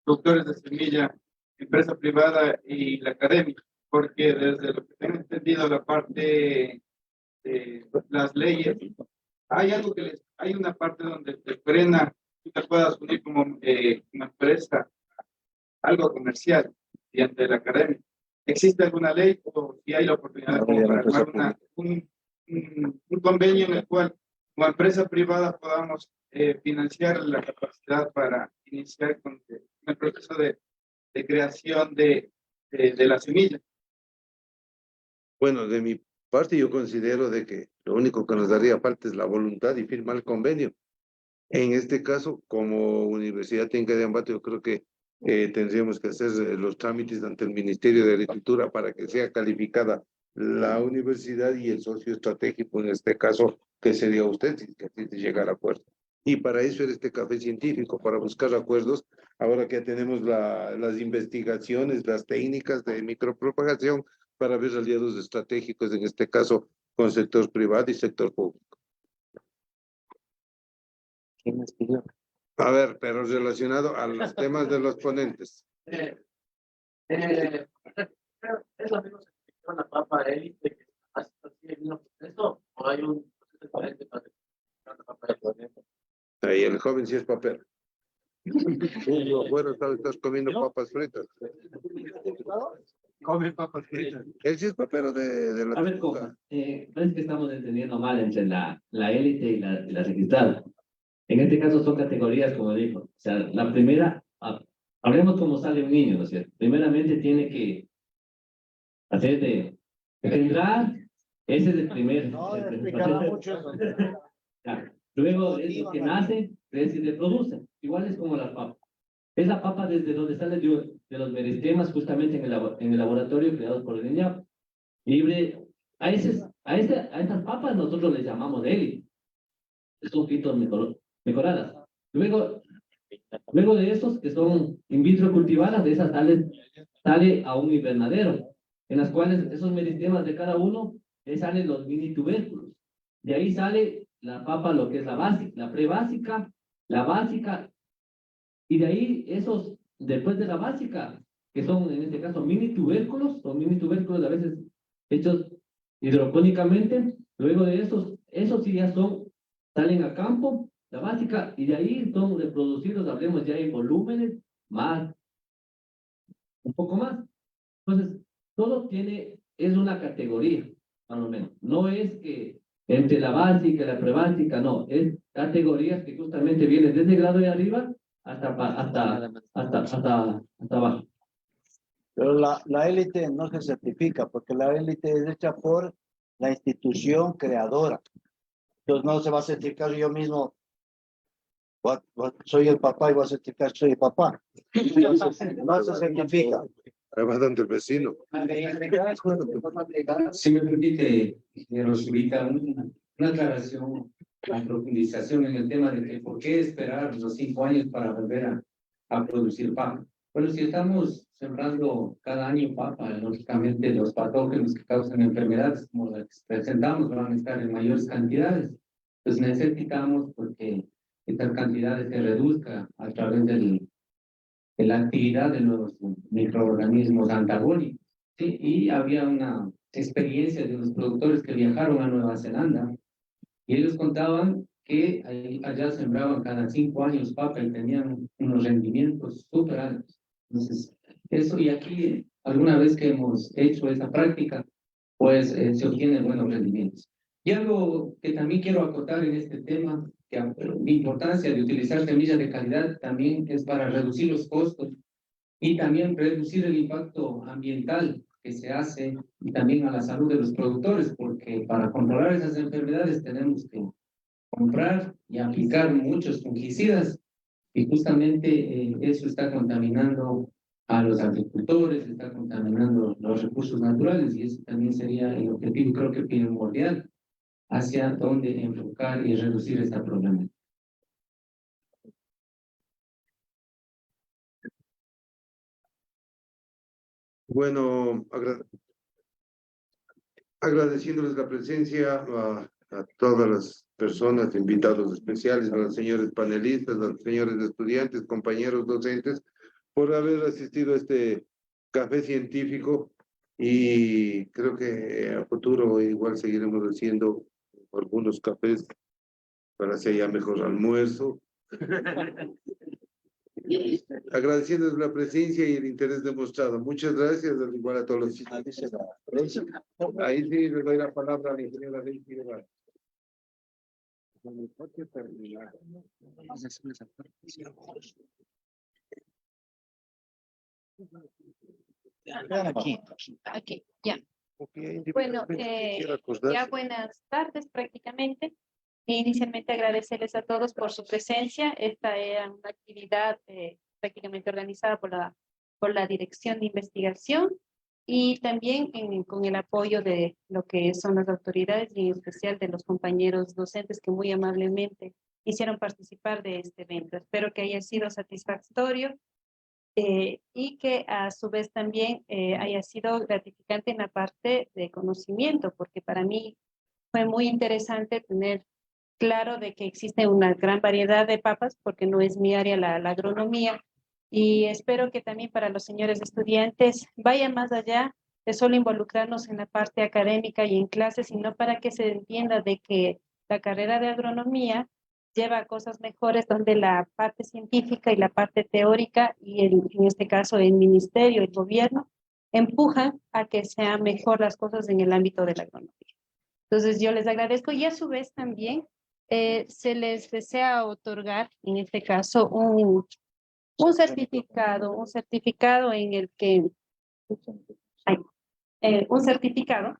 productores de semilla, empresa privada y la academia? Porque desde lo que tengo entendido, la parte de las leyes, hay una parte donde te frena que te puedas unir como una empresa, algo comercial, mediante la academia. ¿Existe alguna ley o si hay la oportunidad como para armar un convenio en el cual como empresa privada podamos financiar la capacidad para iniciar con el proceso de creación de la semilla? Bueno, de mi parte yo considero de que lo único que nos daría falta es la voluntad y firmar el convenio. En este caso, como Universidad Técnica de Ambato, yo creo que tendríamos que hacer los trámites ante el Ministerio de Agricultura para que sea calificada la universidad y el socio estratégico, en este caso, que sería usted, si que así se llegara a acuerdo. Y para eso era este café científico, para buscar acuerdos, ahora que tenemos las investigaciones, las técnicas de micropropagación, para ver aliados estratégicos, en este caso, con sector privado y sector público. ¿Quién nos pidió? A ver, pero relacionado a los temas de los ponentes. Es lo mismo que con la papa élite, que hace el mismo proceso, o hay un proceso diferente para la papa élite. Ahí el joven sí es papel. Bueno, estás comiendo papas fritas. Come papas fritas. Él sí es papero de la... A ver, parece que estamos entendiendo mal entre la élite y la registrada. En este caso son categorías, como dijo. O sea, la primera, hablemos cómo sale un niño, ¿no es cierto? Primeramente tiene que hacer entrar, ese es el primer. No, explicará mucho eso. Ya. Luego es lo que nace, crece y reproduce. Igual es como la papa. Es la papa desde donde sale de los meristemas, justamente en el laboratorio creado por el INEAP. Libre, a estas papas nosotros les llamamos élite. Son fitos mejoradas. Luego de esos que son in vitro cultivadas, de esas sale a un invernadero, en las cuales esos meristemas de cada uno salen los mini tubérculos. De ahí sale la papa, lo que es la básica, la prebásica, la básica, y de ahí después de la básica, que son en este caso mini tubérculos a veces hechos hidropónicamente. Luego de esos sí ya salen a campo, la básica, y de ahí son reproducidos, hablemos ya en volúmenes más, un poco más. Entonces, todo es una categoría, más o menos. No es que entre la básica y la prebásica, no, es categorías que justamente vienen desde grado de arriba hasta abajo. Pero la élite no se certifica porque la élite es hecha por la institución creadora. Entonces no se va a certificar yo mismo. Soy el papá y voy a certificar que soy el papá. Entonces, no se certifica. Además, donde el vecino. Si me permite, ingeniero Zurita, una aclaración, una profundización en el tema de que por qué esperar los 5 años para volver a producir papa. Bueno, si estamos sembrando cada año papa, lógicamente los patógenos que causan enfermedades como las que presentamos van a estar en mayores cantidades. Pues necesitamos porque estas cantidades se reduzcan a través de la actividad de los microorganismos antagónicos. ¿Sí? Y había una experiencia de los productores que viajaron a Nueva Zelanda y ellos contaban que allá sembraban cada 5 años papa y tenían unos rendimientos súper altos. Entonces, eso, y aquí alguna vez que hemos hecho esa práctica, pues se obtienen buenos rendimientos. Y algo que también quiero acotar en este tema, que la importancia de utilizar semillas de calidad también es para reducir los costos y también reducir el impacto ambiental que se hace y también a la salud de los productores, porque para controlar esas enfermedades tenemos que comprar y aplicar muchos fungicidas y justamente eso está contaminando a los agricultores, está contaminando los recursos naturales y eso también sería el objetivo, creo que primordial, hacia dónde enfocar y reducir esta problemática. Bueno, agradeciéndoles la presencia a todas las personas, invitados especiales, a los señores panelistas, a los señores estudiantes, compañeros docentes, por haber asistido a este café científico y creo que a futuro igual seguiremos haciendo algunos cafés para que haya mejor almuerzo. Agradeciéndoles la presencia y el interés demostrado. Muchas gracias, al igual a todos los chicos. Ahí sí le doy la palabra a la ingeniera Lady Guevara. Aquí. Ok, ya. Bueno, ya buenas tardes prácticamente. Inicialmente agradecerles a todos por su presencia. Esta era una actividad prácticamente organizada por la Dirección de Investigación y también con el apoyo de lo que son las autoridades y en especial de los compañeros docentes que muy amablemente hicieron participar de este evento. Espero que haya sido satisfactorio. Y que a su vez también haya sido gratificante en la parte de conocimiento, porque para mí fue muy interesante tener claro de que existe una gran variedad de papas, porque no es mi área la agronomía, y espero que también para los señores estudiantes vaya más allá de solo involucrarnos en la parte académica y en clases, sino para que se entienda de que la carrera de agronomía lleva a cosas mejores donde la parte científica y la parte teórica y en este caso el ministerio, el gobierno, empujan a que sean mejor las cosas en el ámbito de la agronomía. Entonces yo les agradezco y a su vez también se les desea otorgar en este caso un certificado en el que un certificado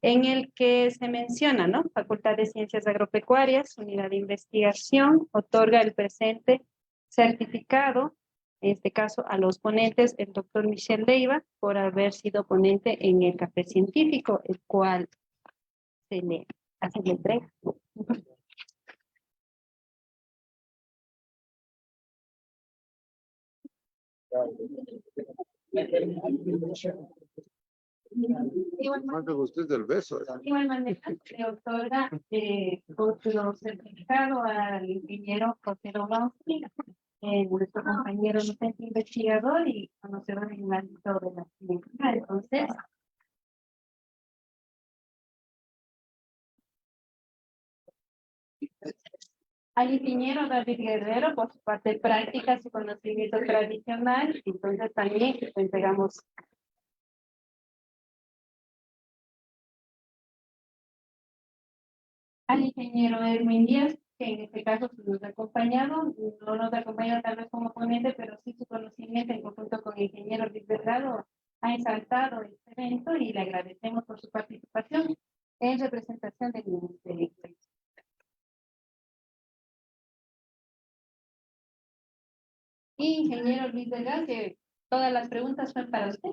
en el que se menciona, ¿no? Facultad de Ciencias Agropecuarias, Unidad de Investigación, otorga el presente certificado, en este caso a los ponentes, el doctor Michel Leiva, por haber sido ponente en el café científico, el cual se le hace la entrega. Más de usted del beso. De igual manera, se otorga otro certificado al ingeniero José Domowski, nuestro compañero docente investigador y conocedor en el ámbito de la ciencia. Entonces, al ingeniero David Guerrero, por su parte práctica, su conocimiento tradicional, entonces también le entregamos. Al ingeniero Edwin Díaz, que en este caso nos ha acompañado, no nos ha acompañado tal vez como ponente, pero sí su conocimiento en conjunto con el ingeniero Luis Delgado ha ensalzado este evento y le agradecemos por su participación en representación del Ministerio. Ingeniero Luis Delgado, que todas las preguntas son para usted.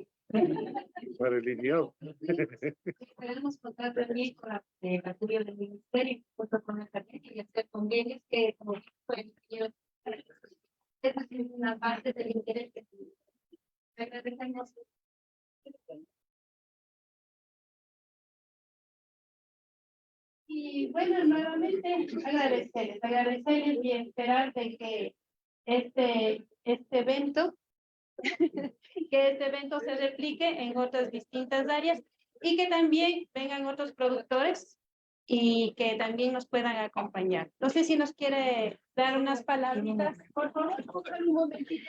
Para el idioma. Esperamos contar también con la apoyo del Ministerio, junto con el también y hacer convenios que, como fue el ingeniero, esa es una parte del interés que agradecemos. Y bueno, nuevamente agradecerles y esperar de que este evento se replique en otras distintas áreas y que también vengan otros productores y que también nos puedan acompañar. No sé si nos quiere dar unas palabritas, por favor. Un momentito.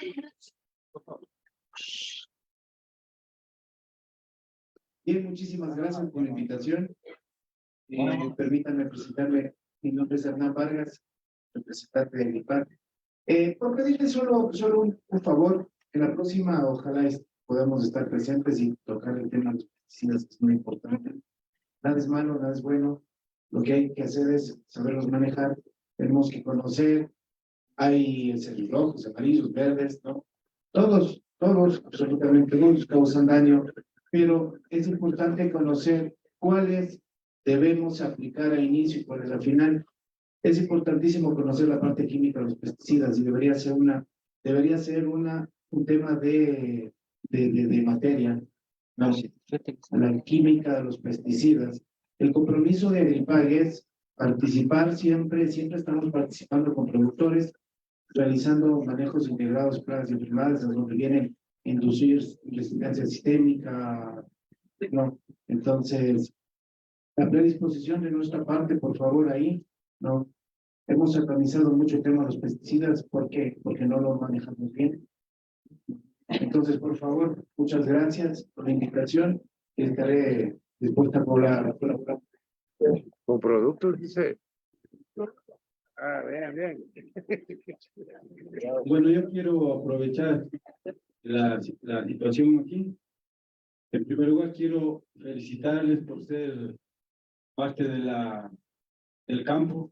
Bien, muchísimas gracias por la invitación. Permítanme presentarme. Mi nombre es Hernán Vargas, representante de IPAC. Por pedirle solo un favor, en la próxima ojalá podamos estar presentes y tocar el tema de los pesticidas, que es muy importante. Nada es malo, nada es bueno. Lo que hay que hacer es saberlos manejar. Tenemos que conocer. Hay rojos, amarillos, verdes, ¿no? Todos, absolutamente todos causan daño, pero es importante conocer cuáles debemos aplicar al inicio y cuáles al final. Es importantísimo conocer la parte química de los pesticidas y debería ser un tema de materia, ¿no? La química de los pesticidas. El compromiso de Agripag es participar siempre estamos participando con productores, realizando manejos integrados, plagas y enfermedades, donde vienen a inducir resistencia sistémica, ¿no? Entonces, la predisposición de nuestra parte, por favor, ahí, ¿no? Hemos satanizado mucho el tema de los pesticidas, ¿por qué? Porque no lo manejamos bien. Entonces, por favor, muchas gracias por la invitación y estaré dispuesta a colaborar. Con productos, dice. Ah, bien. Bueno, yo quiero aprovechar la situación aquí En primer lugar, quiero felicitarles por ser parte del campo.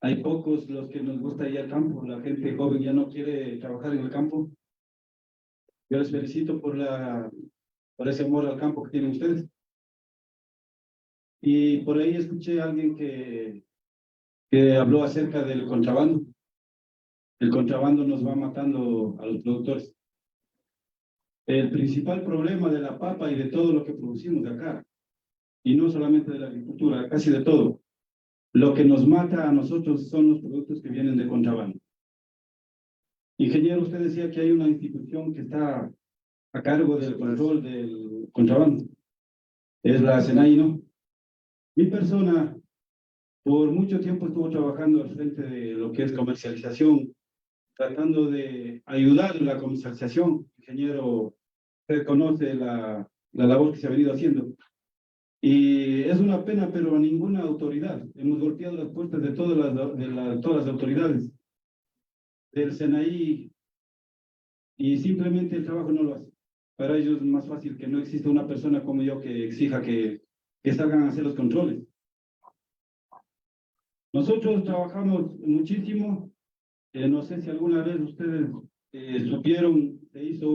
Hay pocos los que nos gusta ir al campo, la gente joven ya no quiere trabajar en el campo. Yo les felicito por ese amor al campo que tienen ustedes. Y por ahí escuché a alguien que habló acerca del contrabando. El contrabando nos va matando a los productores. El principal problema de la papa y de todo lo que producimos de acá, y no solamente de la agricultura, casi de todo, lo que nos mata a nosotros son los productos que vienen de contrabando. Ingeniero, usted decía que hay una institución que está a cargo del control del contrabando. Es la SENAI, ¿no? Mi persona por mucho tiempo estuvo trabajando al frente de lo que es comercialización, tratando de ayudar en la comercialización. Ingeniero, usted conoce la labor que se ha venido haciendo. Y es una pena, pero a ninguna autoridad. Hemos golpeado las puertas de todas las autoridades, del SENAI, y simplemente el trabajo no lo hace. Para ellos es más fácil que no exista una persona como yo que exija que salgan a hacer los controles. Nosotros trabajamos muchísimo. No sé si alguna vez ustedes supieron, se hizo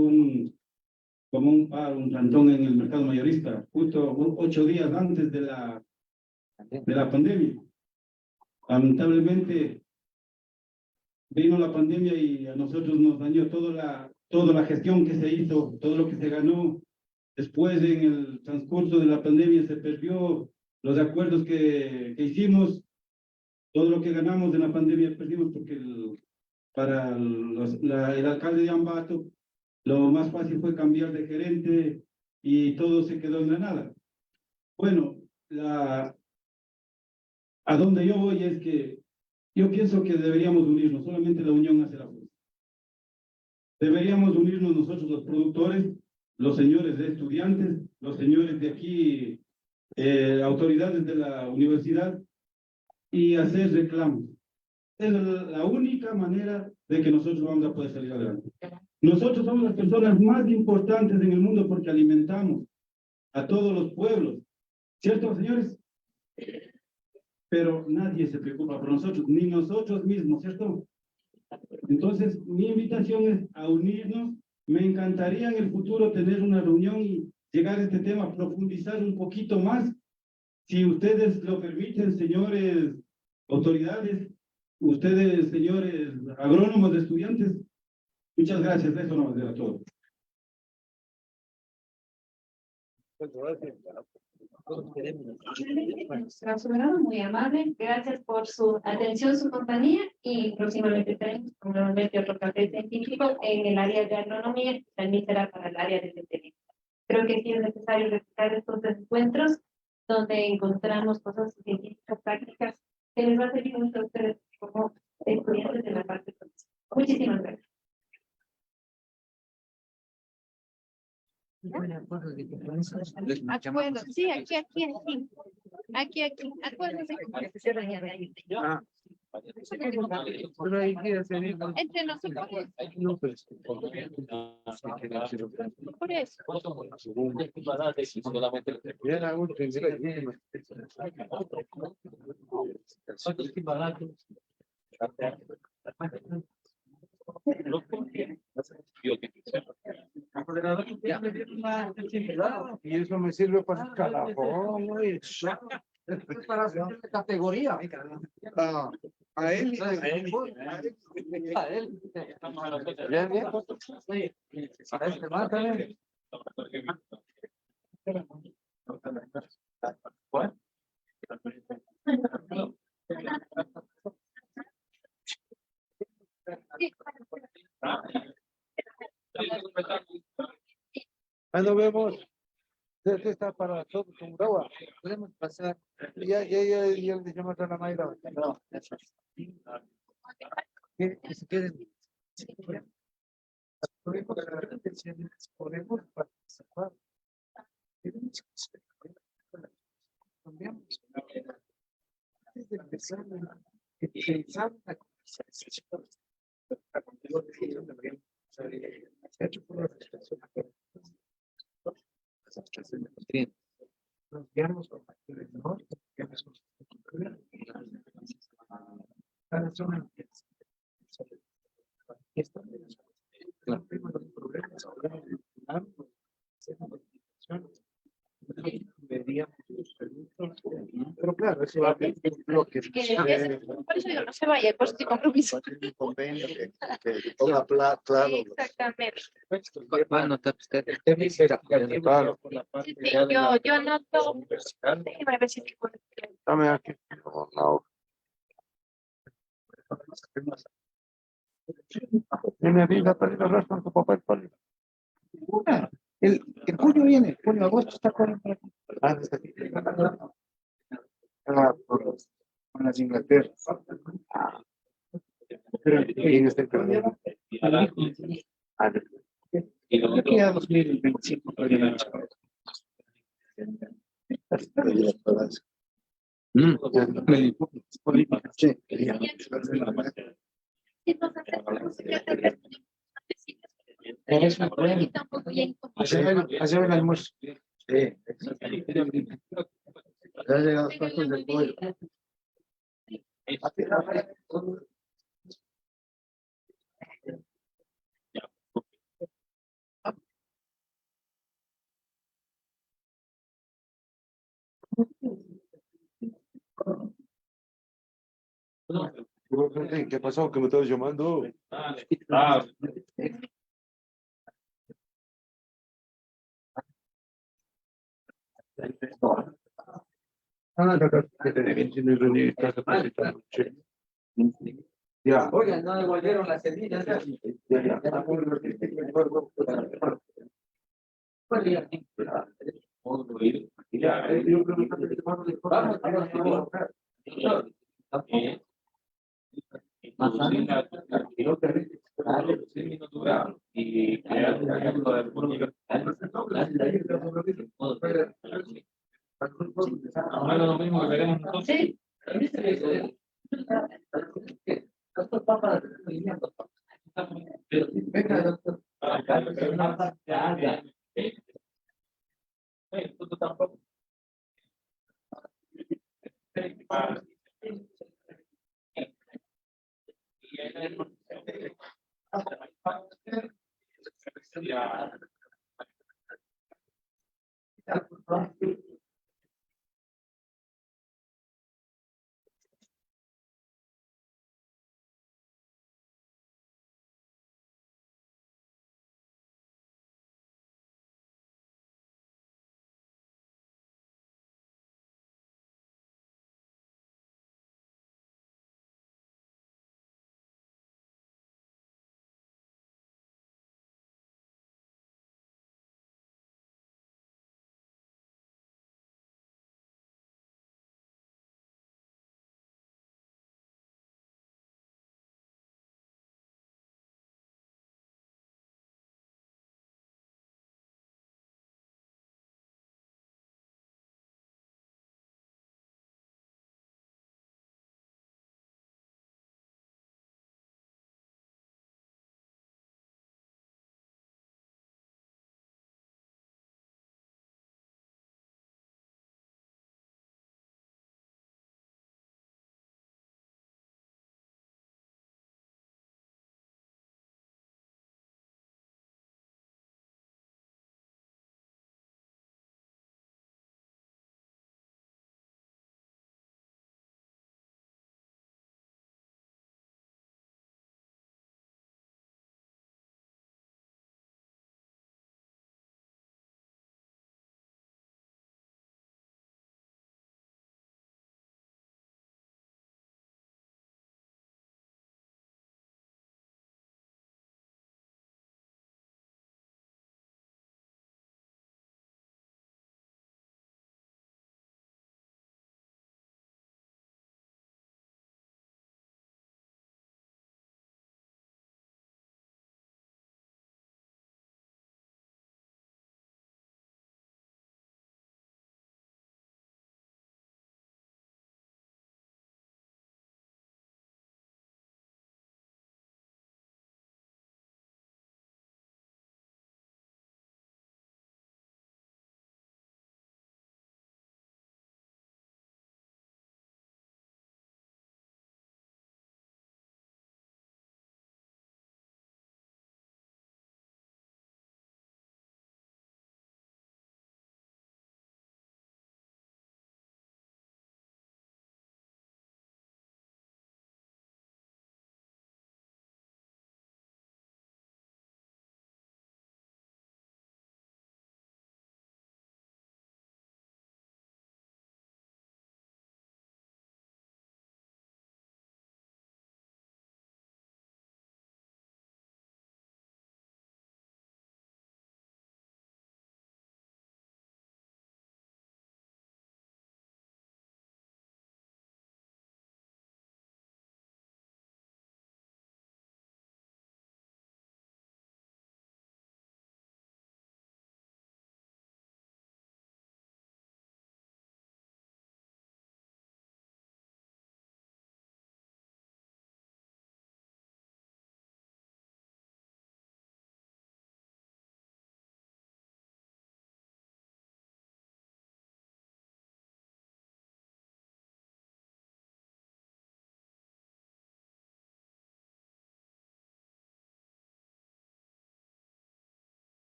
como un plantón en el mercado mayorista, justo 8 días antes de la pandemia. Lamentablemente vino la pandemia y a nosotros nos dañó toda la gestión que se hizo, todo lo que se ganó. Después, en el transcurso de la pandemia, se perdió los acuerdos que hicimos. Todo lo que ganamos de la pandemia perdimos porque para el alcalde de Ambato, lo más fácil fue cambiar de gerente y todo se quedó en la nada. Bueno, a donde yo voy es que yo pienso que deberíamos unirnos, solamente la unión hace la fuerza. Deberíamos unirnos nosotros los productores, los señores de estudiantes, los señores de aquí, autoridades de la universidad, y hacer reclamos. Es la única manera de que nosotros vamos a poder salir adelante. Nosotros somos las personas más importantes en el mundo porque alimentamos a todos los pueblos. ¿Cierto, señores? Pero nadie se preocupa por nosotros, ni nosotros mismos, ¿cierto? Entonces, mi invitación es a unirnos. Me encantaría en el futuro tener una reunión y llegar a este tema, profundizar un poquito más. Si ustedes lo permiten, señores autoridades, ustedes, señores agrónomos de estudiantes, muchas gracias. Eso nos será todo. Nuestro soberano, muy amable, gracias por su atención, su compañía, y próximamente tenemos nuevamente otro café científico en el área de agronomía, que también será para el área de veterinaria. Creo que sí es necesario realizar estos encuentros donde encontramos cosas científicas prácticas que les va a servir mucho a ustedes como estudiantes de la parte profesional. Muchísimas gracias. Acuerdo, sí, aquí. Acuérdense. Entre nosotros. Por eso. Y eso me sirve para el calafón, güey. Para hacer categoría. A él. Bien, bien. A este más también. Ahí nos vemos. Este está para todos con agua. Podemos pasar. Ya le llamamos a la Mayra. No, eso. Que se queden. Podemos participar. Cambiamos. Antes de empezar, pensar la conversación. La conversación deberíamos hecho por la Pero claro, eso va a ser un bloque. Por eso digo, no se vaya, pues estoy compromiso. Un convenio que ponga claro. Exactamente. Va a anotar usted. Claro. Sí, sí, yo anoto. Déjeme ver si tengo. Dame aquí. No. Tiene vida, perdido el resto en tu papel, Poli. El junio viene, junio, agosto está con con las Inglaterra. Pero ¿quién está encargado? Creo que ya 2025 podría ser. Política, sí. Eres muy bueno. Hacer el almuerzo. Sí. Ya llegan los platos de pollo. ¿Qué pasó? ¿Que me estabas llamando? Ya. Oigan, no devolvieron las semillas. Y crear un ejemplo de bueno, lo mismo que veremos nosotros.